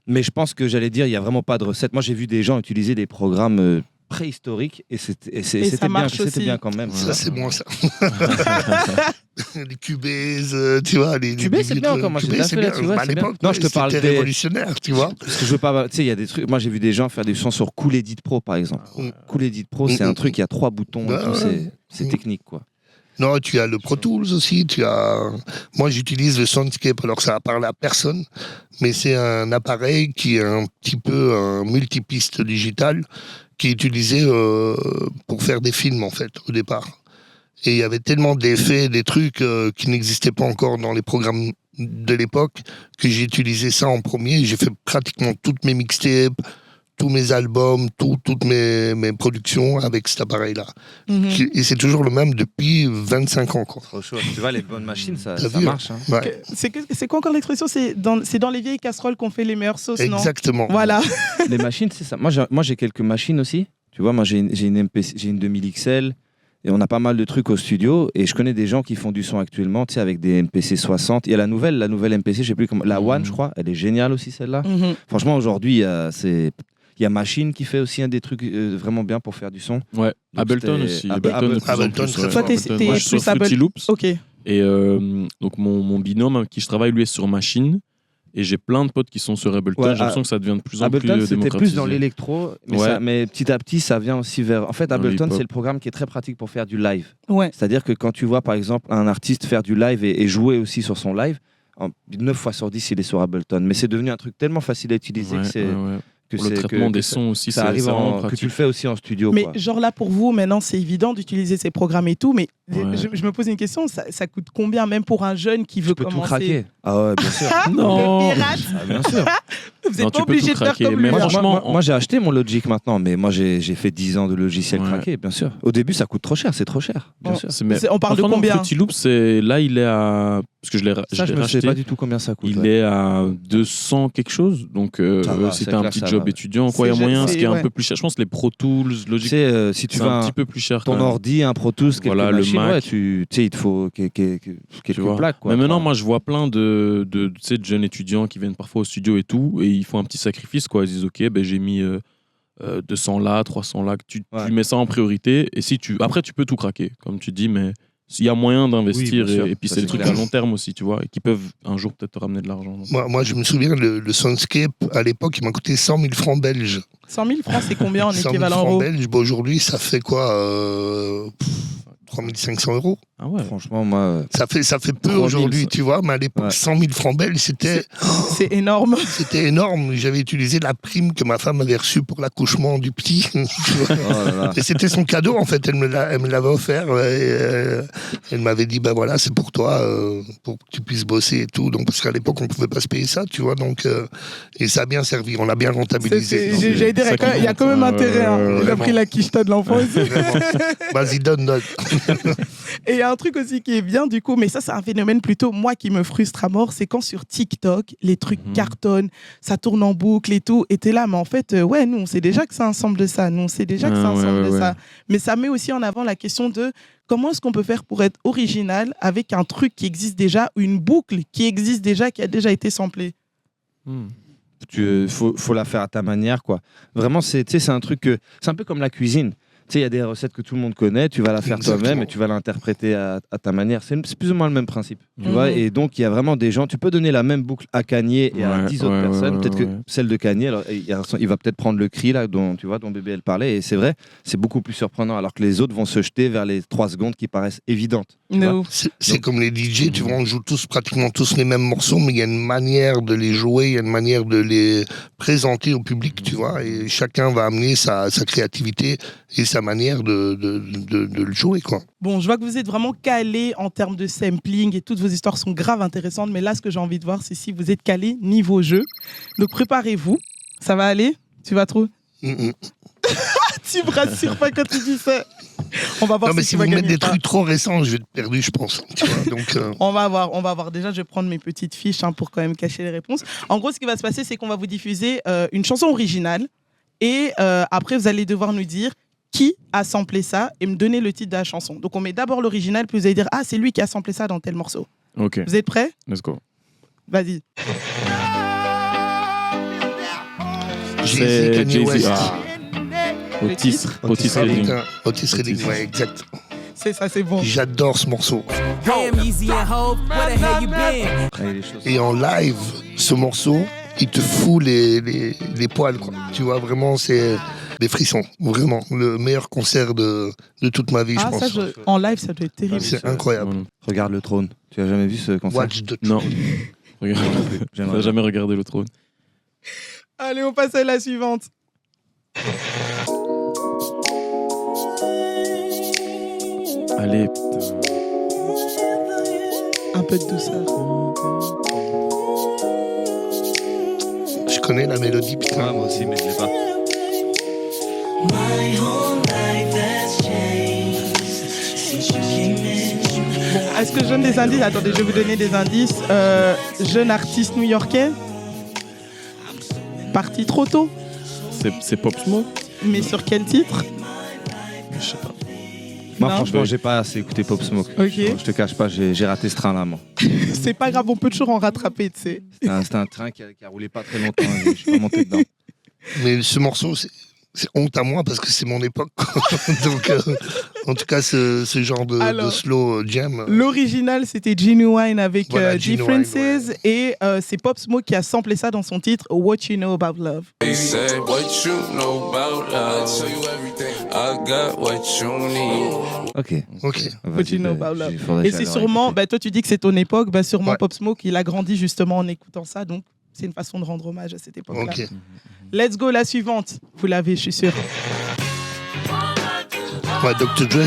Mais je pense que j'allais dire, il n'y a vraiment pas de recette. Moi, j'ai vu des gens utiliser des programmes préhistoriques et c'était bien quand même. Ça, c'est moins ça. Les Cubase, tu vois. Cubase, c'est bien encore. Moi, j'ai déjà fait là-dessus. À l'époque, non, je te parle c'était révolutionnaire, tu vois. Parce que je veux pas. Tu sais, il y a des trucs. Moi, j'ai vu des gens faire des sons sur Cool Edit Pro, par exemple. Cool Edit Pro, c'est un truc, il y a 3 boutons. C'est technique, quoi. Non, tu as le Pro Tools aussi. Moi, j'utilise le Soundscape, alors ça parle à personne, mais c'est un appareil qui est un petit peu un multipiste digital qui est utilisé pour faire des films, en fait, au départ. Et il y avait tellement d'effets, des trucs qui n'existaient pas encore dans les programmes de l'époque, que j'ai utilisé ça en premier. J'ai fait pratiquement toutes mes mixtapes, tous mes albums, toutes mes productions avec cet appareil-là. Et c'est toujours le même depuis 25 ans. Quoi. Trop chaud. Tu vois, les bonnes machines, ça marche. Hein. Ouais. C'est quoi encore l'expression? C'est dans les vieilles casseroles qu'on fait les meilleures sauces, non? Exactement. Voilà. Les machines, c'est ça. Moi, j'ai quelques machines aussi. Tu vois, moi, j'ai une 2000 XL. Et on a pas mal de trucs au studio. Et je connais des gens qui font du son actuellement, tu sais, avec des MPC 60. Il y a la nouvelle MPC, je sais plus comment. La One, je crois. Elle est géniale aussi, celle-là. Franchement, aujourd'hui, il y a Machine qui fait aussi un des trucs vraiment bien pour faire du son. Ouais, donc Ableton aussi. Ableton, toi, t'es plus Fruity Loops. Ok. Et donc, mon binôme avec qui je travaille, lui, est sur Machine. Et j'ai plein de potes qui sont sur Ableton. J'ai l'impression que ça devient de plus en plus démocratisé. C'était plus dans l'électro, mais petit à petit, ça vient aussi vers... En fait, Ableton, c'est le programme qui est très pratique pour faire du live. Ouais. C'est-à-dire que quand tu vois, par exemple, un artiste faire du live et jouer aussi sur son live, 9 fois sur 10, il est sur Ableton. Mais c'est devenu un truc tellement facile à utiliser que c'est... Pour le traitement des sons aussi, ça arrive que tu le fais aussi en studio. Mais genre là, pour vous, maintenant, c'est évident d'utiliser ces programmes et tout, mais je me pose une question, ça coûte combien, même pour un jeune qui veut commencer? Tu peux tout craquer. Ah ouais, bien sûr. Non. Bien sûr. Vous n'êtes pas obligé de faire comme lui. Moi, j'ai acheté mon Logic maintenant, mais moi, j'ai fait 10 ans de logiciel craqué, bien sûr. Au début, ça coûte trop cher, c'est trop cher, bien sûr. On parle de combien? Fruity Loops, là, il est à... Parce que je l'ai racheté. Je ne sais pas du tout combien ça coûte. Il est à 200 quelque chose, donc c'était un petit job étudiant. Il y a moyen, ce qui est un peu plus cher. Je pense les Pro Tools, Logic, si tu c'est un petit peu plus cher. Ton ordi, un Pro Tools, quelques machines, le Mac, il te faut quelques plaques. Mais maintenant, moi, je vois plein de jeunes étudiants qui viennent parfois au studio et tout, et ils font un petit sacrifice, quoi. Ils disent, ok, j'ai mis 200 là, 300 là, tu mets ça en priorité, et après, tu peux tout craquer, comme tu dis, mais il y a moyen d'investir, et puis c'est des trucs à long terme aussi, tu vois, et qui peuvent un jour peut-être te ramener de l'argent. Moi, je me souviens, le Soundscape, à l'époque, il m'a coûté 100 000 francs belges. 100 000 francs, c'est combien en équivalent 100 000 euros francs belges, aujourd'hui, ça fait quoi 3 500 €. Ah ouais. Franchement, moi. Ça fait peu aujourd'hui, tu vois, mais à l'époque, 100 000 francs belges, c'était. C'est énorme. C'était énorme. J'avais utilisé la prime que ma femme avait reçue pour l'accouchement du petit. Et c'était son cadeau, en fait. Elle me l'avait offert. Elle m'avait dit, voilà, c'est pour toi, pour que tu puisses bosser et tout. Donc, parce qu'à l'époque, on ne pouvait pas se payer ça, tu vois. Donc, et ça a bien servi. On l'a bien rentabilisé. J'allais dire, il y a quand même intérêt. Il a pris la quicheta de l'enfant aussi. Vas-y, donne. Et il y a un truc aussi qui est bien, du coup, mais ça, c'est un phénomène plutôt, moi, qui me frustre à mort, c'est quand sur TikTok, les trucs cartonnent, ça tourne en boucle et tout, et t'es là, mais en fait, ouais, nous, on sait déjà que c'est un ensemble de ça, nous, on sait déjà que c'est un ensemble de ça. Mais ça met aussi en avant la question de comment est-ce qu'on peut faire pour être original avec un truc qui existe déjà, ou une boucle qui existe déjà, qui a déjà été samplée. Faut la faire à ta manière, quoi. Vraiment, c'est un truc que... C'est un peu comme la cuisine. Tu sais, il y a des recettes que tout le monde connaît, tu vas la faire toi-même et tu vas l'interpréter à ta manière. C'est plus ou moins le même principe, tu vois. Et donc, il y a vraiment des gens... Tu peux donner la même boucle à Kanye et à 10 autres personnes. Peut-être que celle de Kanye, alors, il va peut-être prendre le cri, là, dont Bébé, elle parlait. Et c'est vrai, c'est beaucoup plus surprenant. Alors que les autres vont se jeter vers les 3 secondes qui paraissent évidentes. C'est comme les DJ, tu vois, on joue pratiquement tous les mêmes morceaux, mais il y a une manière de les jouer, il y a une manière de les présenter au public, tu vois. Et chacun va amener sa créativité et sa manière de le jouer, quoi. Bon, je vois que vous êtes vraiment calé en termes de sampling et toutes vos histoires sont grave intéressantes, mais là, ce que j'ai envie de voir, c'est si vous êtes calé niveau jeu. Donc, préparez-vous. Ça va aller? Tu vas trop? Tu me rassures pas quand tu dis ça. On va voir non, mais si vous mettez des trucs trop récents, je vais être perdu, je pense. Tu vois, donc, on va voir. Déjà, je vais prendre mes petites fiches pour quand même cacher les réponses. En gros, ce qui va se passer, c'est qu'on va vous diffuser une chanson originale et après, vous allez devoir nous dire qui a samplé ça et me donner le titre de la chanson. Donc, on met d'abord l'original, puis vous allez dire « Ah, c'est lui qui a samplé ça dans tel morceau. » Ok. Vous êtes prêts? Let's go. Vas-y. C'est Jay-Z. Otis Redding. Otis Redding, ouais, exact. C'est ça, c'est bon. J'adore ce morceau. Et en live, ce morceau, il te fout les poils, quoi. Tu vois, vraiment, c'est des frissons. Vraiment, le meilleur concert de toute ma vie, je pense. Ça, en live, ça doit être terrible. C'est incroyable. Regarde le trône. Tu as jamais vu ce concert? Watch the Non. J'aimerais jamais regarder le trône. Allez, on passe à la suivante. Allez. Un peu de douceur. Je connais la mélodie, putain. Moi aussi, mais je l'ai pas. Bon, est-ce que je donne des indices? Attendez, je vais vous donner des indices. Jeune artiste new-yorkais. Parti trop tôt. C'est Pop Smoke. Mais sur quel titre? Je sais pas. Moi, Non. franchement, j'ai pas assez écouté Pop Smoke. Ok. Je te cache pas, j'ai raté ce train-là, moi. C'est pas grave, on peut toujours en rattraper, tu sais. C'était un train qui a roulé pas très longtemps. Je suis pas monté dedans. Mais ce morceau, c'est honte à moi parce que c'est mon époque. Donc, en tout cas, ce genre de slow jam. L'original, c'était Genuine avec Voilà, Genuine, Differences et c'est Pop Smoke qui a samplé ça dans son titre What You Know About Love. Ok. What You Know About Love. Et c'est sûrement, toi tu dis que c'est ton époque, sûrement Ouais. Pop Smoke, il a grandi justement en écoutant ça, donc c'est une façon de rendre hommage à cette époque-là. Ok. Let's go, la suivante. Vous l'avez, je suis sûr. Ouais, Dr. Dre.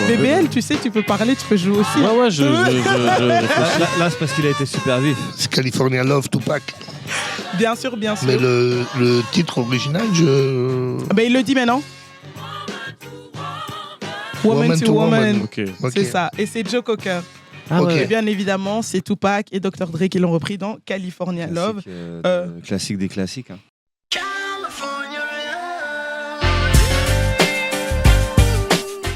BBL, tu sais, tu peux parler, tu peux jouer aussi. Ouais, je réfléchis. Là, c'est parce qu'il a été super vif. C'est California Love, Tupac. Bien sûr, bien sûr. Mais le titre original, Il le dit maintenant. Woman to Woman. Ok. C'est ça. Et c'est Joe Cocker. Ok. Et bien évidemment, c'est Tupac et Dr. Dre qui l'ont repris dans California Love. Classique des classiques. Hein.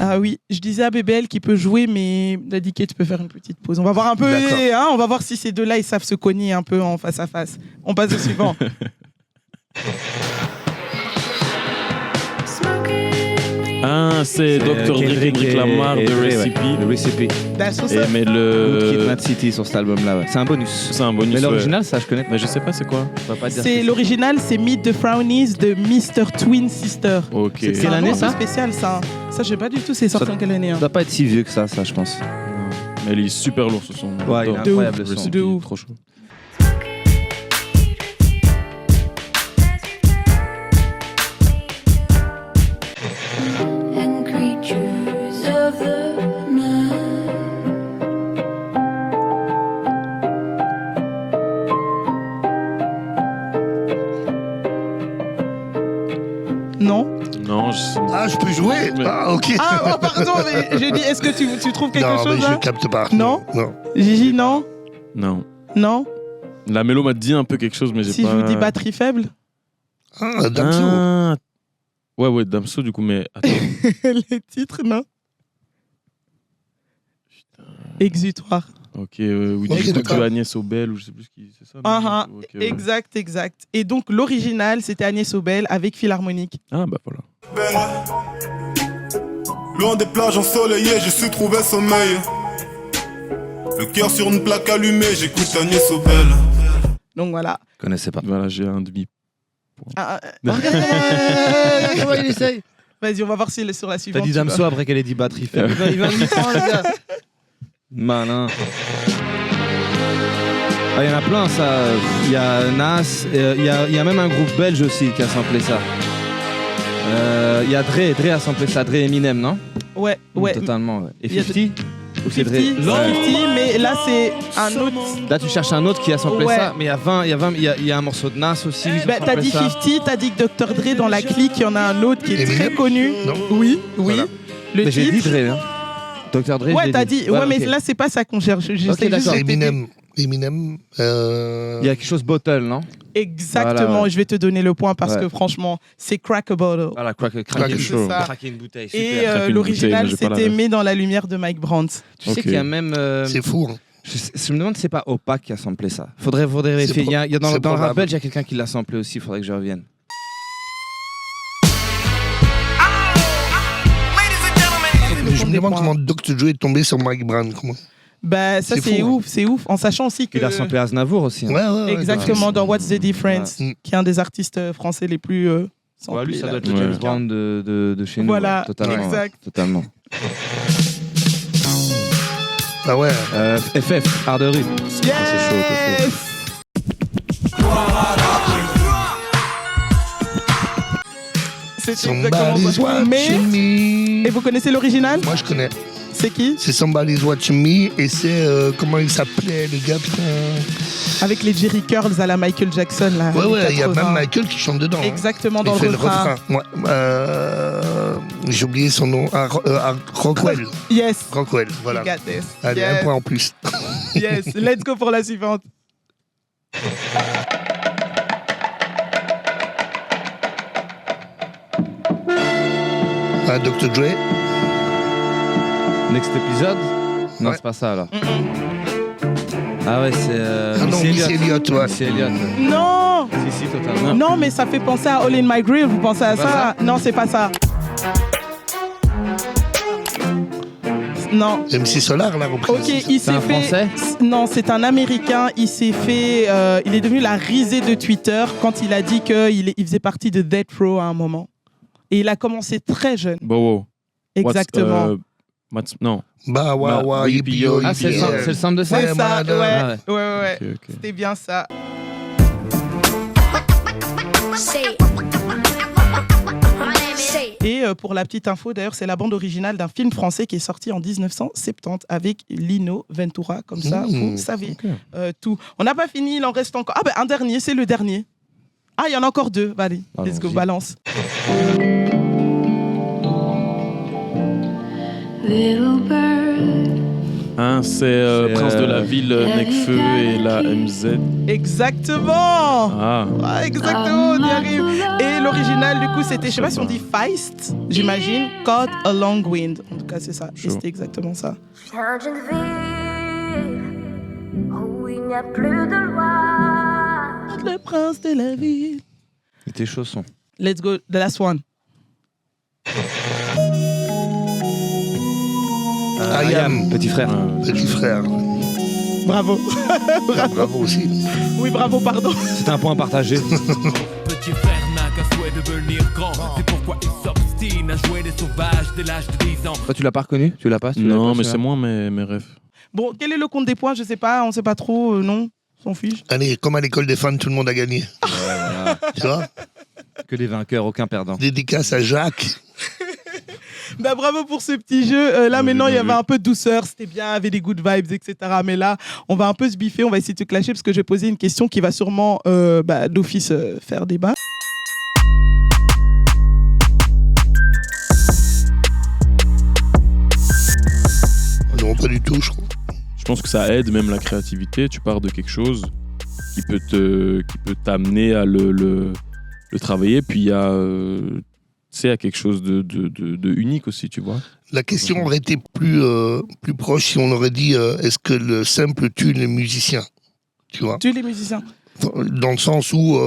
Ah oui, je disais à BBL qui peut jouer, mais Dadiké, tu peux faire une petite pause. On va voir un peu, on va voir si ces deux-là, ils savent se cogner un peu en face à face. On passe au suivant. Ah, c'est Dr. Dre, Kendrick Lamar de Recipe. Le Recipe. Mais Kid Mad City sur cet album-là, ouais. C'est un bonus. C'est un bonus. Mais l'original, ça, je connais pas. Mais je sais pas, c'est quoi? C'est l'original, c'est Meet the Frownies de Mr. Twin Sister. Ok. C'est quelle année, ça? Spécial, ça. Ça, je sais pas du tout, c'est sorti en quelle année. Ça doit pas être si vieux que ça, je pense. Mais il est super lourd, ce son. Ouais, il est incroyable, le son. De ouf. Trop chaud. Non? Non, Ah, je peux jouer. Ah, ok. Ah, pardon, mais j'ai dit, est-ce que tu trouves quelque chose mais là? je capte pas. Non. Non. Gigi, non? Non. Non? La mélo m'a dit un peu quelque chose, mais j'ai Si pas... je vous dis batterie faible? Ah, Damso. Ah. Ouais, Damso, du coup, mais attends. Les titres, non? Exutoire. Ok, oui, Ok, d'accord. de Agnès Obel, ou je sais plus qui c'est ça. Ok, ouais. Exact. Et donc, l'original, c'était Agnès Obel avec Philharmonique. Ah, bah voilà. Loin des plages ensoleillées, j'ai su trouver sommeil. Le cœur sur une plaque allumée, j'écoute Agnès Obel. Donc voilà. Je connaissais pas. Voilà, j'ai un demi. Comment il essaye? Vas-y, on va voir si elle est sur la T'as suivante. dit Damso après qu'elle ait dit batterie faible. Il va me prendre, le gars. Malin. Ah, il y en a plein, ça. Il y a Nas, il y a même un groupe belge aussi qui a samplé ça. Il y a Dre a samplé ça. Dre Eminem, non? Ouais. Totalement, ouais. Et Il y a 50 Ou c'est Dre? 50, mais là, c'est un autre. Là, tu cherches un autre qui a samplé Ouais. ça, mais il y a un morceau de Nas aussi. ils ont T'as samplé dit ça. 50, t'as dit que Dr. Dre dans la clique, il y en a un autre qui est Eminem très connu. Non. Oui. Voilà. Le Mais j'ai dit titre. Dre, hein. Dr. Dre, je Ouais, l'ai t'as dit. Ouais, Ouais, mais ok. là, c'est pas ça qu'on cherche. J'essaie d'accord. juste de t'aider. Eminem. Il y a quelque chose Bottle, non? Exactement. Voilà, ouais. Je vais te donner le point parce Ouais. que franchement, c'est Crack a Bottle. Voilà, craquer Crack une c'est ça. Craquer une bouteille, Et super. Craquer une l'original, bouteille, mais j'ai pas la c'était ref. Met dans la lumière de Mike Brandt. Tu sais Ok. qu'il y a même... C'est fou. Hein. Je me demande si c'est pas Opac qui a samplé ça. Faudrait vérifier. Il y a dans c'est le rap probable. belge, il y a quelqu'un qui l'a samplé aussi, faudrait que je revienne. Je me demande comment Dr. Dre est tombé sur Mike Brown. Comment... Bah, ça, C'est c'est fou, ouf, c'est ouf. En sachant aussi que. Il a samplé Aznavour aussi. hein. Ouais. Exactement, dans What's the Difference, Ouais. qui est un des artistes français les plus. Ouais, samplés, lui, ça là. doit être le Ouais. James Brown de chez nous. Voilà, ouais, totalement. exact. Ouais, totalement. Ah ouais. FF, Art de rue. Yes! c'est chaud. C'est exactement Somebody's ça. Mais. watching me. Et vous connaissez l'original? Moi, je connais. C'est qui? C'est Somebody's Watching Me et c'est comment il s'appelait le gars, putain. Avec les Jerry Curls à la Michael Jackson. Là, Ouais, les il y a 80. même Michael qui chante dedans. Exactement, Il dans fait le refrain. Ouais. J'ai oublié son nom. Rockwell. Yes. Rockwell, voilà. You got this. Allez, Yes. un point en plus. Yes. Let's go pour la suivante. Dr. Dre. Next épisode? Non, Ouais. c'est pas ça alors. Ah ouais, c'est. Ah non, Missy Elliott, ouais. Missy Elliott. Non! Si, totalement. Non, mais ça fait penser à All in My Grill. Vous pensez à C'est ça? pas Non, c'est pas ça. Non. MC Solar, la reprise. Ok, il C'est s'est un fait. Français? Non, c'est un Américain. Il s'est fait. Il est devenu la risée de Twitter quand il a dit qu'il faisait partie de Death Row à un moment. Et il a commencé très jeune. Wow. Exactement. Non. Bah, ouais, yippee, yo, Ah, c'est yippee, le sample de ça? C'est ça, madame. ouais. Ah Ouais. Ok. C'était bien ça. Et pour la petite info, d'ailleurs, c'est la bande originale d'un film français qui est sorti en 1970 avec Lino Ventura. Comme ça, vous savez tout. On n'a pas fini, il en reste encore. Ah, ben un dernier, c'est le dernier. Ah, il y en a encore deux. Bah, allez, let's go, Allons-y. balance. Hein, c'est Prince de la Ville, Nekfeu et la MZ. Exactement. Ah. Ah, exactement, on y arrive. Et l'original, du coup, c'était, je sais pas si on dit Feist, j'imagine, Caught a Long Wind. En tout cas, c'est ça. Et c'était exactement ça. Viens d'une ville où il n'y a plus de loi. Le prince de la ville. Et tes chaussons. Let's go, the last one. Ayam, petit frère. Petit frère. Bravo. Bravo aussi. Oui, bravo, pardon. C'est un point partagé. Petit frère n'a qu'un souhait de devenir grand. C'est pourquoi il s'obstine à jouer des sauvages dès l'âge de 10 ans. Toi, tu l'as pas reconnu? Tu l'as pas? Non, mais c'est moi mes rêves. Bon, quel est le compte des points? Je sais pas, on sait pas trop, non? On s'en fiche. Allez, comme à l'école des fans, tout le monde a gagné. Tu vois? Que des vainqueurs, aucun perdant. Dédicace à Jacques. Bah, bravo pour ce petit jeu. Là, maintenant, il y avait un peu de douceur. C'était bien, il y avait des good vibes, etc. Mais là, on va un peu se biffer. On va essayer de se clasher parce que je vais poser une question qui va sûrement, d'office, faire débat. je trouve. Je pense que ça aide même la créativité. Tu pars de quelque chose qui peut t'amener à le travailler, puis il y a quelque chose de unique aussi, tu vois. La question aurait été plus proche si on aurait dit est-ce que le simple tue les musiciens, tu vois. Tue les musiciens. Dans le sens où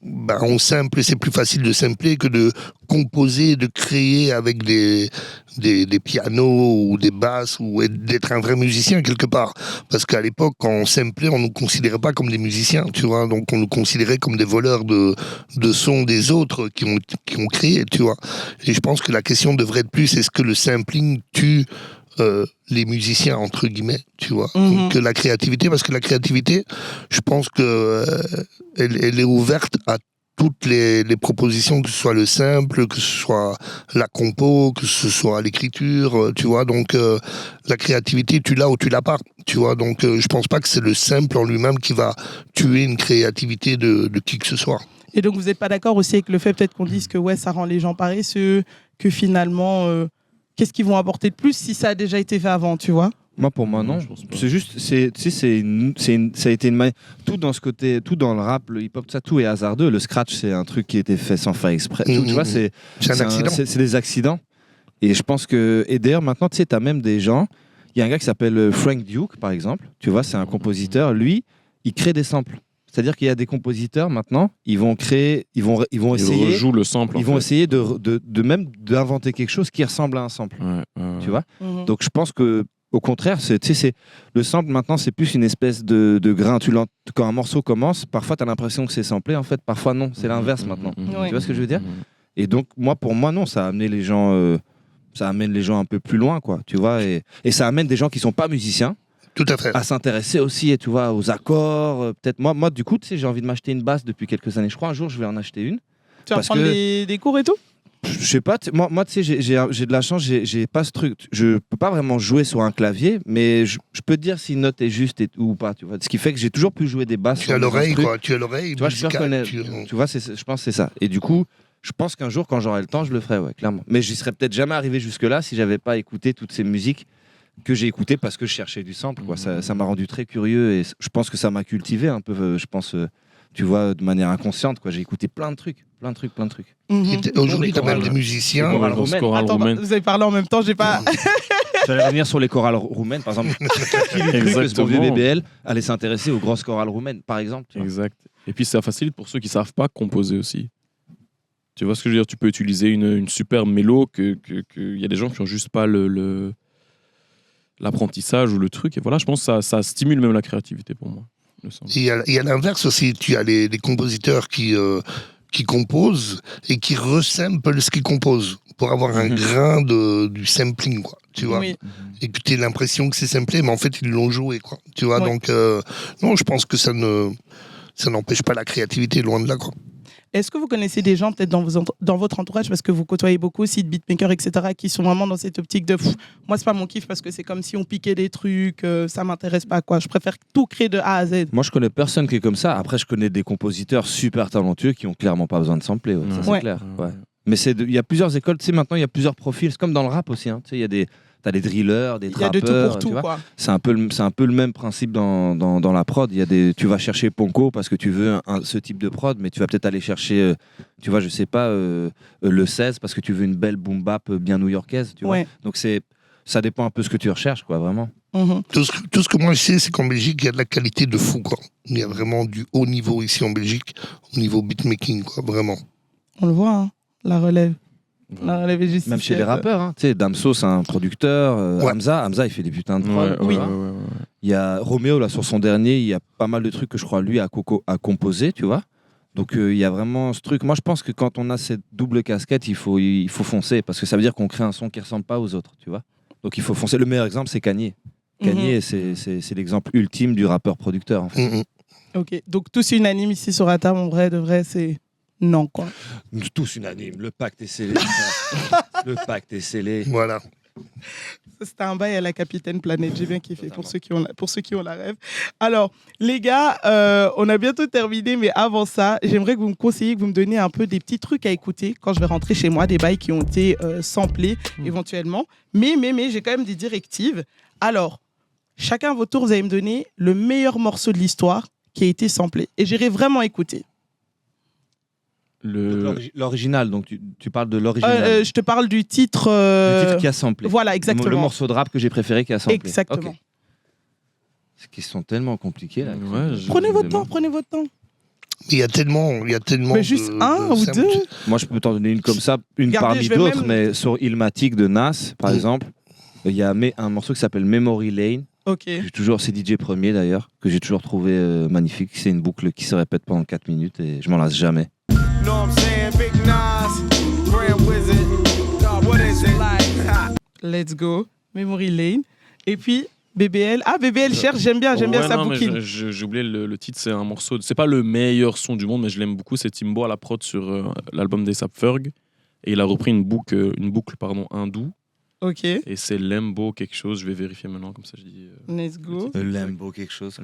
on sample, c'est plus facile de sampler que de composer, de créer avec des pianos ou des basses, ou d'être un vrai musicien quelque part. Parce qu'à l'époque, quand on samplait, on ne nous considérait pas comme des musiciens, tu vois. Donc on nous considérait comme des voleurs de sons des autres qui ont créé, tu vois. Et je pense que la question devrait être plus, est-ce que le sampling tue les musiciens, entre guillemets, tu vois, que la créativité, parce que la créativité, je pense que elle est ouverte à toutes les propositions, que ce soit le simple, que ce soit la compo, que ce soit l'écriture, tu vois. Donc la créativité, tu l'as ou tu l'as pas, tu vois. Donc je pense pas que c'est le simple en lui-même qui va tuer une créativité de qui que ce soit. Et donc vous n'êtes pas d'accord aussi avec le fait peut-être qu'on dise que ouais, ça rend les gens paresseux, que finalement qu'est-ce qu'ils vont apporter de plus si ça a déjà été fait avant, tu vois? Moi, pour moi, non. C'est juste, ça a été une manière. Tout dans ce côté, tout dans le rap, le hip-hop, ça, tout est hasardeux. Le scratch, c'est un truc qui a été fait sans faire exprès. Tu vois, c'est un accident. C'est des accidents. Et je pense que. Et d'ailleurs, maintenant, tu sais, t'as même des gens. Il y a un gars qui s'appelle Frank Duke, par exemple. Tu vois, c'est un compositeur. Lui, il crée des samples. C'est-à-dire qu'il y a des compositeurs maintenant, ils vont essayer. Ils rejouent le sample. Ils vont essayer même d'inventer quelque chose qui ressemble à un sample. Tu vois. Donc je pense que au contraire, le sample maintenant, c'est plus une espèce de grain. Quand un morceau commence, parfois tu as l'impression que c'est samplé, en fait, parfois non. C'est l'inverse maintenant. Tu vois ce que je veux dire? Et donc pour moi non, ça a amené les gens, ça amène les gens un peu plus loin, quoi. Tu vois, et ça amène des gens qui sont pas musiciens. Tout à fait. À s'intéresser aussi, tu vois, aux accords. Peut-être moi, du coup, tu sais, j'ai envie de m'acheter une basse depuis quelques années. Je crois un jour, je vais en acheter une. Tu vas prendre des cours et tout? Je sais pas. Moi, tu sais, j'ai de la chance. J'ai pas ce truc. Je peux pas vraiment jouer sur un clavier, mais je peux te dire si une note est juste ou pas. Tu vois. Ce qui fait que j'ai toujours pu jouer des basses. Tu as l'oreille, quoi. Tu as l'oreille. Tu vois, je reconnais. Tu vois, je pense que c'est ça. Et du coup, je pense qu'un jour, quand j'aurai le temps, je le ferai, ouais, clairement. Mais j'y serais peut-être jamais arrivé jusque-là si j'avais pas écouté toutes ces musiques que j'ai écouté parce que je cherchais du sample, quoi. Ça m'a rendu très curieux et je pense que ça m'a cultivé un peu, je pense, tu vois, de manière inconsciente, quoi. J'ai écouté plein de trucs. Aujourd'hui, tu as même des musiciens. Attends, vous avez parlé en même temps, j'ai pas... J'allais revenir sur les chorales roumaines, par exemple. Ce bon vieux BBL allait s'intéresser aux grosses chorales roumaines, par exemple. Exact. Et puis ça facilite pour ceux qui savent pas composer aussi. Tu vois ce que je veux dire? Tu peux utiliser une super mélo que y a des gens qui ont juste pas l'apprentissage ou le truc, et voilà, je pense que ça stimule même la créativité pour moi. Il y a l'inverse aussi, tu as les compositeurs qui composent et qui resamplent ce qu'ils composent pour avoir un grain du sampling, quoi, tu vois, et que tu aies l'impression que c'est samplé, mais en fait ils l'ont joué, quoi, tu vois, donc non, je pense que ça n'empêche pas la créativité, loin de là, quoi. Est-ce que vous connaissez des gens, peut-être dans votre entourage, parce que vous côtoyez beaucoup aussi de beatmakers, etc., qui sont vraiment dans cette optique de moi, c'est pas mon kiff parce que c'est comme si on piquait des trucs, ça m'intéresse pas, quoi. Je préfère tout créer de A à Z. Moi, je connais personne qui est comme ça. Après, je connais des compositeurs super talentueux qui ont clairement pas besoin de sampler. Ouais. Ça, c'est clair. Ouais. Mais il y a plusieurs écoles, tu sais, maintenant, il y a plusieurs profils. C'est comme dans le rap aussi. Hein. Tu sais, il y a t'as des drillers, des trappeurs. Il y a de tout pour tout, quoi. C'est un peu le même principe dans la prod. Tu vas chercher Ponko parce que tu veux ce type de prod, mais tu vas peut-être aller chercher, tu vois, je sais pas, le 16 parce que tu veux une belle boom bap bien new-yorkaise, tu vois. Donc ça dépend un peu ce que tu recherches, quoi, vraiment. Tout ce que moi je sais, c'est qu'en Belgique, il y a de la qualité de fou, quoi. Il y a vraiment du haut niveau ici en Belgique, au niveau beatmaking, quoi, vraiment. On le voit, hein, la relève. Même chez les rappeurs, hein. Tu sais, Damso, c'est un producteur. Hamza, il fait des putains de prod. Il y a Roméo, là, sur son dernier, il y a pas mal de trucs que je crois lui a composé, tu vois. Donc il y a vraiment ce truc. Moi, je pense que quand on a cette double casquette, il faut foncer parce que ça veut dire qu'on crée un son qui ressemble pas aux autres, tu vois. Donc il faut foncer. Le meilleur exemple, c'est Kanye. Kanye, c'est l'exemple ultime du rappeur producteur, en fait. Ok, donc tous unanimes ici sur la table, en vrai, de vrai, c'est non, quoi. Tous unanimes. Le pacte est scellé. Le pacte est scellé. Voilà. C'était un bail à la Capitaine Planète, j'ai bien kiffé pour ceux qui ont la rêve. Alors, les gars, on a bientôt terminé, mais avant ça, j'aimerais que vous me conseilliez, que vous me donniez un peu des petits trucs à écouter quand je vais rentrer chez moi, des bails qui ont été samplés éventuellement. Mais j'ai quand même des directives. Alors, chacun à votre tour, vous allez me donner le meilleur morceau de l'histoire qui a été samplé. Et j'irai vraiment écouter. L'original, donc tu parles de l'original. Je te parle du titre... Du titre qui a samplé. Voilà, exactement. Le morceau de rap que j'ai préféré qui a samplé. Exactement. Okay. C'est qu'ils sont tellement compliqués là. Prenez votre temps. Il y a tellement. Mais juste un ou deux. Moi, je peux t'en donner une comme ça, une parmi d'autres, mais sur Illmatic de Nas, par exemple, il y a un morceau qui s'appelle Memory Lane. Ok. C'est DJ Premier d'ailleurs, que j'ai toujours trouvé magnifique. C'est une boucle qui se répète pendant 4 minutes et je m'en lasse jamais. Let's go. Memory Lane. Et puis, BBL. Ah, BBL cherche, j'aime bien sa bouquine. J'ai oublié le titre, c'est un morceau. C'est pas le meilleur son du monde, mais je l'aime beaucoup. C'est Timbo à la prod sur l'album d'A$AP Ferg. Et il a repris une boucle hindoue. Ok. Et c'est Lembo quelque chose. Je vais vérifier maintenant, comme ça je dis. Let's go. Lembo quelque chose.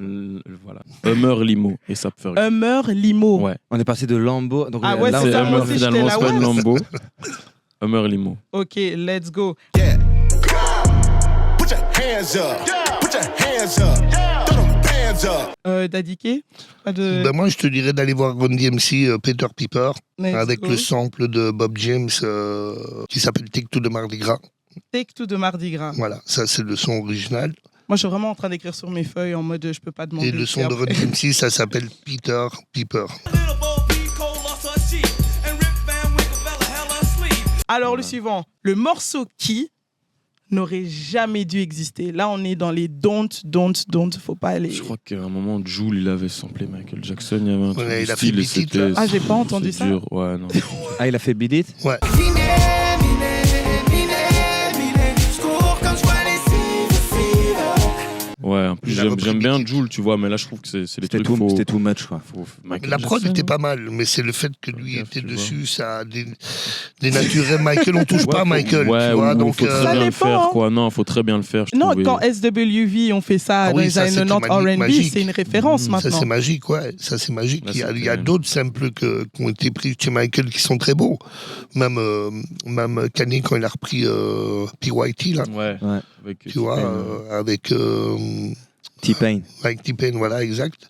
Voilà. Hummer Limo et A$AP Ferg. Hummer Limo. Ouais. On est passé de Lambo. Donc ah ouais, là, c'est ça. Hummer finalement, c'est pas de Lambo. Hummer Limo. Ok, let's go. Yeah. Put your hands up. Put your hands up. Throw them bands up. Dadiké moi, je te dirais d'aller voir Run DMC, Peter Piper, avec le sample de Bob James qui s'appelle Take Two de Mardi Gras. Take Two de Mardi Gras. Voilà, ça c'est le son original. Moi, je suis vraiment en train d'écrire sur mes feuilles en mode je peux pas demander. Et le son de Run DMC, ça s'appelle Peter Piper. Alors, le suivant, le morceau qui n'aurait jamais dû exister. Là, on est dans les don't, faut pas aller. Je crois qu'à un moment, Jul, il avait samplé Michael Jackson, il y avait un truc il du a style, fait Beat It. Ah, j'ai pas entendu ça. Dur. Ouais, non. Ah, il a fait Beat It. Ouais. Ouais, en plus j'aime bien Jul, tu vois, mais là je trouve que c'est les trucs c'était too much quoi. La prod était pas mal, mais c'est le fait que lui était dessus, ça a dénaturait Michael. On touche pas Michael, ouais, tu vois, donc faut très bien le faire, quoi. Non, faut très bien le faire. Non, quand SWV ont fait ça dans les années 90 R&B, c'est une référence maintenant. Ça c'est magique, ouais, ça c'est magique. Il y a d'autres samples qui ont été pris chez Michael qui sont très beaux. Même Kanye quand il a repris PYT là. Ouais. Avec tu vois, avec T-Pain. Avec T-Pain, voilà, exact.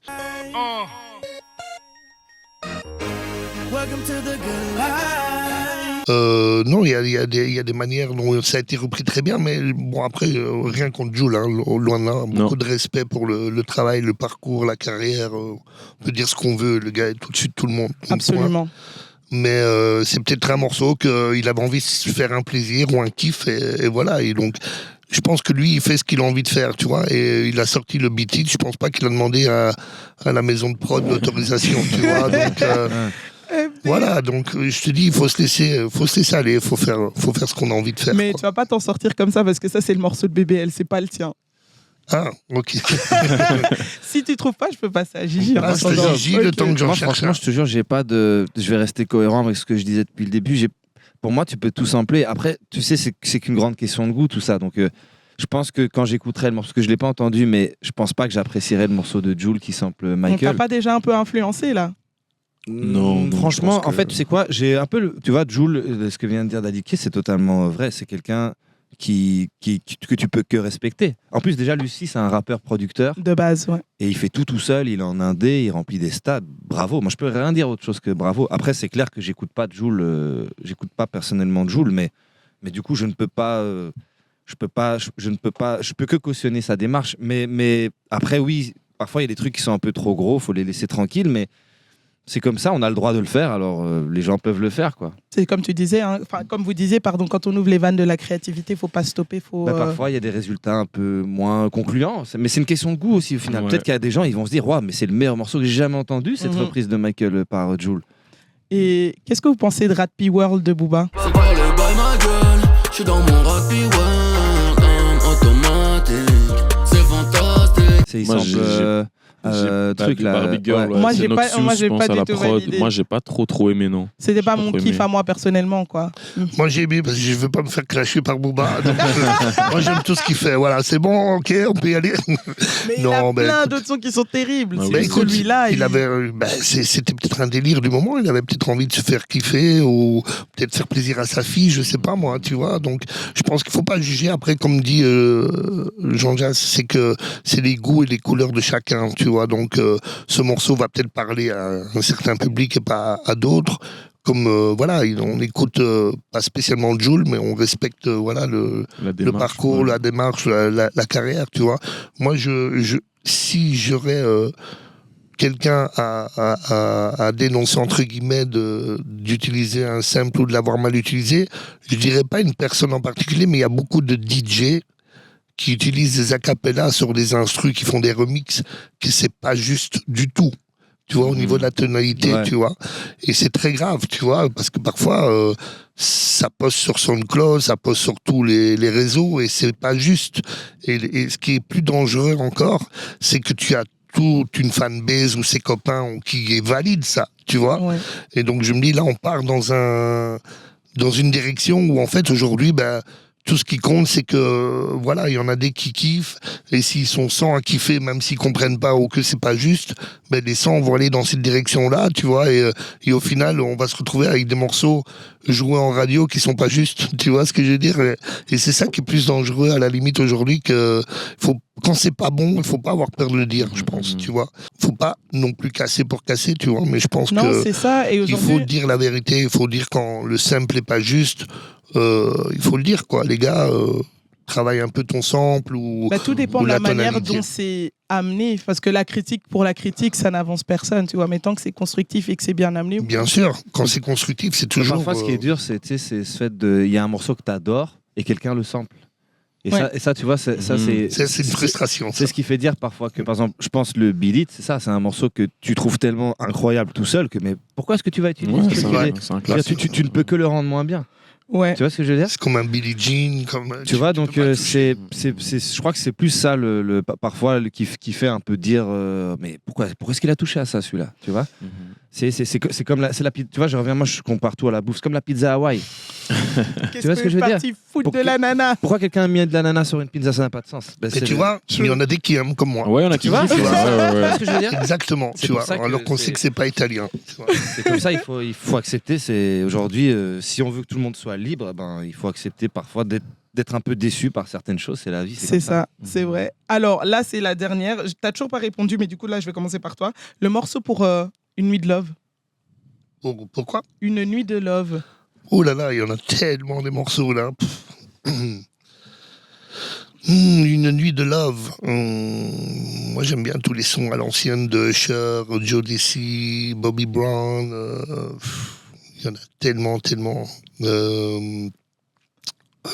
Non, il y a des manières dont ça a été repris très bien, mais bon, après, rien contre Jul, hein, loin de là. Beaucoup de respect pour le travail, le parcours, la carrière. On peut dire ce qu'on veut, le gars est tout de suite tout le monde. Absolument. Mais c'est peut-être un morceau qu'il avait envie de se faire un plaisir ou un kiff, et voilà. Et donc, je pense que lui, il fait ce qu'il a envie de faire, tu vois. Et il a sorti le Beat It. Je pense pas qu'il a demandé à la maison de prod l'autorisation, tu vois. Donc, voilà. Donc, je te dis, il faut se laisser aller. Il faut faire ce qu'on a envie de faire. Mais quoi. Tu vas pas t'en sortir comme ça parce que ça, c'est le morceau de BBL, c'est pas le tien. Ah, ok. Si tu trouves pas, je peux passer à Gigi. Ah, c'est Gigi, le temps que j'en cherche. Franchement, je te jure, je vais rester cohérent avec ce que je disais depuis le début. Pour moi, tu peux tout sampler. Après, tu sais, c'est qu'une grande question de goût, tout ça. Donc, je pense que quand j'écouterai le morceau, parce que je l'ai pas entendu, mais je pense pas que j'apprécierais le morceau de Jul qui sample Michael. On t'a pas déjà un peu influencé, là? Non. Franchement, en fait, tu sais quoi? J'ai un peu, tu vois, Jul, ce que vient de dire Dadiké, c'est totalement vrai. C'est quelqu'un que tu peux que respecter. En plus, déjà, Lucie, c'est un rappeur-producteur. De base, ouais. Et il fait tout seul, il est en indé, il remplit des stades. Bravo. Moi, je peux rien dire autre chose que bravo. Après, c'est clair que j'écoute pas personnellement Jul, mais du coup, je ne peux que cautionner sa démarche. Mais après, oui, parfois, il y a des trucs qui sont un peu trop gros, faut les laisser tranquilles, mais c'est comme ça, on a le droit de le faire, alors les gens peuvent le faire, quoi. C'est comme tu disais, comme vous disiez, pardon, quand on ouvre les vannes de la créativité, faut pas stopper, parfois, il y a des résultats un peu moins concluants, mais c'est une question de goût aussi, au final. Ouais. Peut-être qu'il y a des gens, ils vont se dire, mais c'est le meilleur morceau que j'ai jamais entendu, cette reprise de Michael par Jul. Et qu'est-ce que vous pensez de Rat P World de Booba? C'est pas le boy, ma gueule, je suis dans mon Rat P World, automatique, c'est fantastique. Il semble truc là. Barbie Girl, Moi, j'ai pas la du tout prod. validé. Moi, j'ai pas trop aimé, non. C'était pas mon kiff à moi personnellement, quoi. Moi, j'ai aimé parce que je veux pas me faire clasher par Booba. Donc, moi, j'aime tout ce qu'il fait. Voilà, c'est bon, ok, on peut y aller. Mais il a plein d'autres sons qui sont terribles. Écoute, celui-là, c'était peut-être un délire du moment. Il avait peut-être envie de se faire kiffer ou peut-être faire plaisir à sa fille, je sais pas moi, tu vois. Donc, je pense qu'il faut pas juger. Après, comme dit Jean Jazz, c'est que c'est les goûts et les couleurs de chacun, tu vois. Donc, ce morceau va peut-être parler à un certain public et pas à d'autres. Comme on n'écoute pas spécialement Jul, mais on respecte le parcours, la démarche, la carrière, tu vois. Moi, si j'aurais quelqu'un à dénoncer entre guillemets d'utiliser un sample ou de l'avoir mal utilisé, je dirais pas une personne en particulier, mais il y a beaucoup de DJ qui utilisent des acapellas sur des instrus, qui font des remixes, que c'est pas juste du tout. Tu vois, au niveau de la tonalité, tu vois. Et c'est très grave, tu vois, parce que parfois, ça poste sur SoundCloud, ça poste sur tous les réseaux, et c'est pas juste. Et ce qui est plus dangereux encore, c'est que tu as toute une fanbase ou ses copains qui valident ça, tu vois. Ouais. Et donc, je me dis, là, on part dans une direction où, en fait, aujourd'hui, tout ce qui compte, c'est que, il y en a des qui kiffent, et s'ils sont 100 à kiffer, même s'ils comprennent pas ou que c'est pas juste, les 100 vont aller dans cette direction-là, tu vois, et au final, on va se retrouver avec des morceaux joués en radio qui sont pas justes, tu vois ce que je veux dire, et c'est ça qui est plus dangereux, à la limite, aujourd'hui, quand c'est pas bon, il faut pas avoir peur de le dire, je pense, tu vois. Faut pas non plus casser pour casser, tu vois, mais je pense c'est ça, et il faut dire la vérité, il faut dire quand le simple est pas juste, il faut le dire, quoi. Les gars, travaille un peu ton sample ou tout dépend de la manière dont c'est amené, parce que la critique pour la critique, ça n'avance personne, tu vois. Mais tant que c'est constructif et que c'est bien amené. Bien sûr, quand c'est constructif, c'est toujours. Parfois, ce qui est dur, c'est ce fait de, il y a un morceau que t'adores et quelqu'un le sample. Et ça, tu vois, c'est une frustration. C'est ce qui fait dire parfois que, par exemple, je pense le Beat It, c'est ça, c'est un morceau que tu trouves tellement incroyable tout seul que, mais pourquoi est-ce que tu vas utiliser tu ne peux que le rendre moins bien. Ouais. Tu vois ce que je veux dire ? C'est comme un Billie Jean. Tu vois, donc je crois que c'est plus ça, parfois, qui fait un peu dire mais pourquoi est-ce qu'il a touché à ça, celui-là ? Tu vois ? C'est comme la pizza. Tu vois, moi, je compare tout à la bouffe. C'est comme la pizza Hawaï. Tu vois ce que je veux dire ? Foutre de l'ananas. Pourquoi quelqu'un a mis de l'ananas sur une pizza ? Ça n'a pas de sens. Mais tu vois, il y en a des qui aiment comme moi. Ouais, il y en a qui kiffent. Tu vois ce que je veux dire ? Exactement. Tu vois, alors qu'on sait que c'est pas italien. C'est comme ça, il faut accepter. C'est aujourd'hui, si on veut que tout le monde soit libre, il faut accepter parfois d'être un peu déçu par certaines choses. C'est la vie. C'est ça, c'est vrai. Alors là, c'est la dernière. T'as toujours pas répondu, mais du coup là, je vais commencer par toi. Le morceau pour Une nuit de love. Pourquoi ? Une nuit de love. Oh là là, il y en a tellement des morceaux là. Une nuit de love. Moi, j'aime bien tous les sons à l'ancienne de Usher, Joe Desi, Bobby Brown. Il y en a tellement.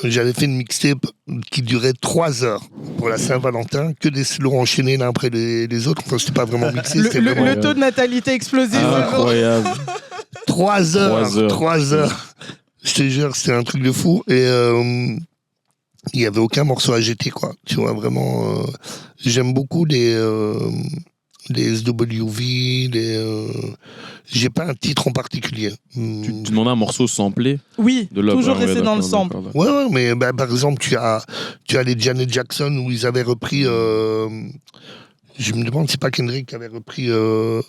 J'avais fait une mixtape qui durait 3 heures pour la Saint-Valentin, que des slows enchaînés l'un après les autres. Enfin, c'était pas vraiment mixé. Le taux de natalité explosif. Incroyable. 3 heures. Je te jure, c'était un truc de fou. Et il n'y avait aucun morceau à jeter, quoi. Tu vois, vraiment. J'aime beaucoup les SWV, j'ai pas un titre en particulier. Tu demandes un morceau samplé ? Oui, de Love, toujours rester dans le sample. Ouais, mais par exemple, tu as les Janet Jackson où ils avaient repris. Je me demande si c'est pas Kendrick qui avait repris le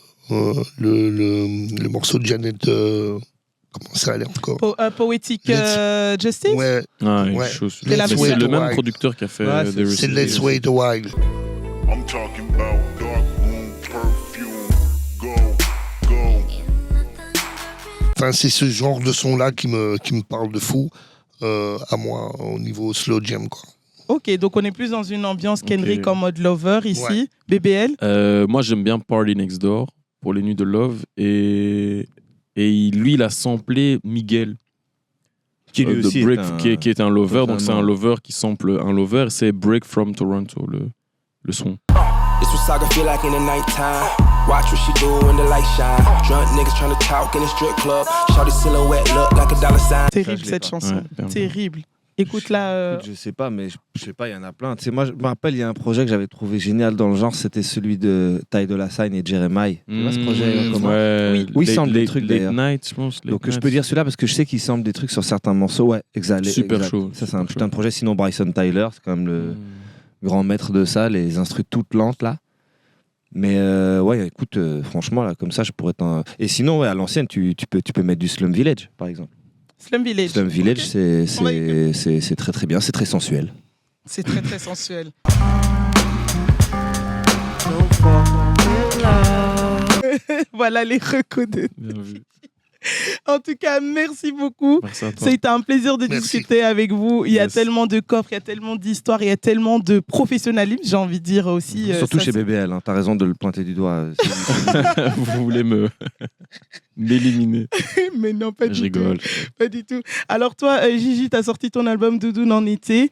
morceau de Janet. Comment ça allait encore Poetic Justice. Ouais. C'est le même producteur qui a fait. C'est Let's Wait a While. I'm talking about dark room perfume. Go. Enfin, c'est ce genre de son-là qui me parle de fou, à moi, au niveau slow jam, quoi. Ok, donc on est plus dans une ambiance Kendrick en mode lover ici. Ouais. BBL moi, j'aime bien Party Next Door pour les nuits de love. Et lui, il a samplé Miguel. Qui lui aussi qui est un lover. Donc, c'est un lover qui sample un lover. C'est Break from Toronto, le son. It's what Saga feel like in the nighttime. Watch what she do when the light shine. Drunk niggas trying to talk in a strip club. Shawty silhouette look like a dollar sign. Terrible cette chanson. Terrible. Écoute là. Écoute, je sais pas, mais je sais pas, il y en a plein. Tu sais, moi, je me rappelle, il y a un projet que j'avais trouvé génial dans le genre, c'était celui de Ty Dolla $ign et Jeremiah. Tu vois ce projet Oui, il semble des trucs Late Night, je pense. Donc je peux dire celui-là parce que je sais qu'il semble des trucs sur certains morceaux. Ouais, exact. Super chaud. Ça, c'est un putain de projet. Sinon, Bryson Tyler, c'est quand même le grand maître de ça, les instrus toutes lentes là. Mais ouais, écoute, franchement, là, comme ça, je pourrais t'en. Et sinon, ouais, à l'ancienne, tu peux mettre du Slum Village, par exemple. Slum Village. Slum Village, Okay. c'est très très bien, c'est très sensuel. C'est très très sensuel. Voilà les recos de. En tout cas, merci beaucoup. C'était un plaisir de discuter avec vous. Il y a tellement de coffres, il y a tellement d'histoires, il y a tellement de professionnalisme, j'ai envie de dire aussi. Surtout chez BBL, hein. T'as raison de le pointer du doigt. Vous voulez m'éliminer. Mais non, pas je du tout. rigole. Pas du tout. Alors toi, Gigi, t'as sorti ton album Doudoune en été,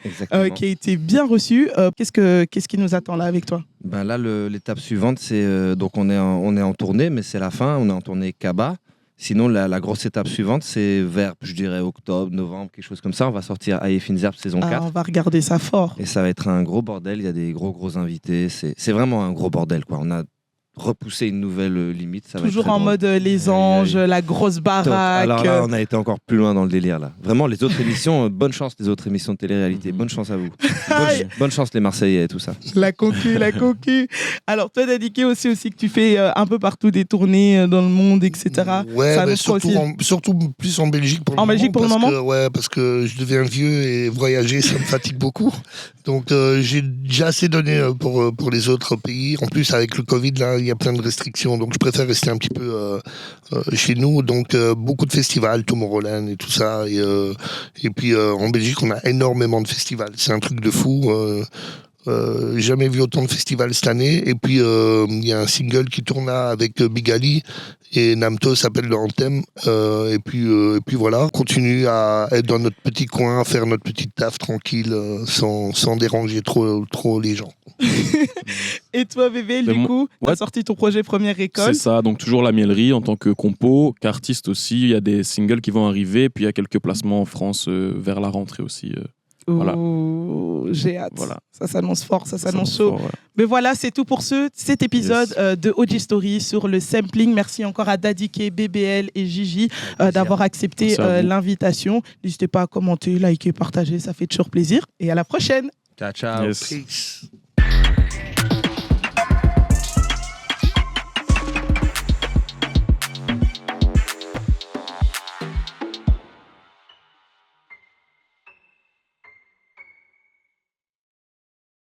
qui a été bien reçu. Qu'est-ce qui nous attend là avec toi? Ben là, l'étape suivante, c'est donc on est en tournée, mais c'est la fin. On est en tournée Kaba. Sinon, la grosse étape suivante, c'est vers, je dirais, octobre, novembre, quelque chose comme ça. On va sortir Aïe Finzerb saison 4. On va regarder ça fort. Et ça va être un gros bordel. Il y a des gros invités. C'est vraiment un gros bordel, quoi. On a repoussé une nouvelle limite. Ça Toujours va être en mode les anges, la grosse baraque. Alors là, on a été encore plus loin dans le délire, là. Vraiment, les autres émissions, bonne chance les autres émissions de télé-réalité. Bonne chance à vous. Bonne chance les Marseillais et tout ça. La concu. Alors, toi, Dadiké, aussi que tu fais un peu partout des tournées dans le monde, etc. Ouais, bah, surtout plus en Belgique pour le moment. Parce que je deviens vieux et voyager, ça me fatigue beaucoup. Donc, j'ai déjà assez donné pour les autres pays. En plus, avec le Covid, là, il y a plein de restrictions. Donc, je préfère rester un petit peu chez nous. Donc, beaucoup de festivals, Tomorrowland et tout ça. Et puis, en Belgique, on a énormément de festivals. C'est un truc de fou. Jamais vu autant de festivals cette année. Et puis, il y a un single qui tourne là avec Big Ali et Namto s'appelle le Anthem. Et puis voilà, on continue à être dans notre petit coin, à faire notre petite taf tranquille, sans déranger trop les gens. Et toi, bébé, du coup, tu as sorti ton projet Première École. C'est ça, donc toujours la miellerie en tant que compo, qu'artiste aussi. Il y a des singles qui vont arriver, puis il y a quelques placements en France vers la rentrée aussi. Voilà. J'ai hâte. Voilà. Ça s'annonce fort, ça s'annonce chaud. Fort, ouais. Mais voilà, c'est tout pour cet épisode de OG Story sur le sampling. Merci encore à Dadiké, BBL et Gigi d'avoir accepté l'invitation. N'hésitez pas à commenter, liker, partager, ça fait toujours plaisir. Et à la prochaine. Ciao. Peace.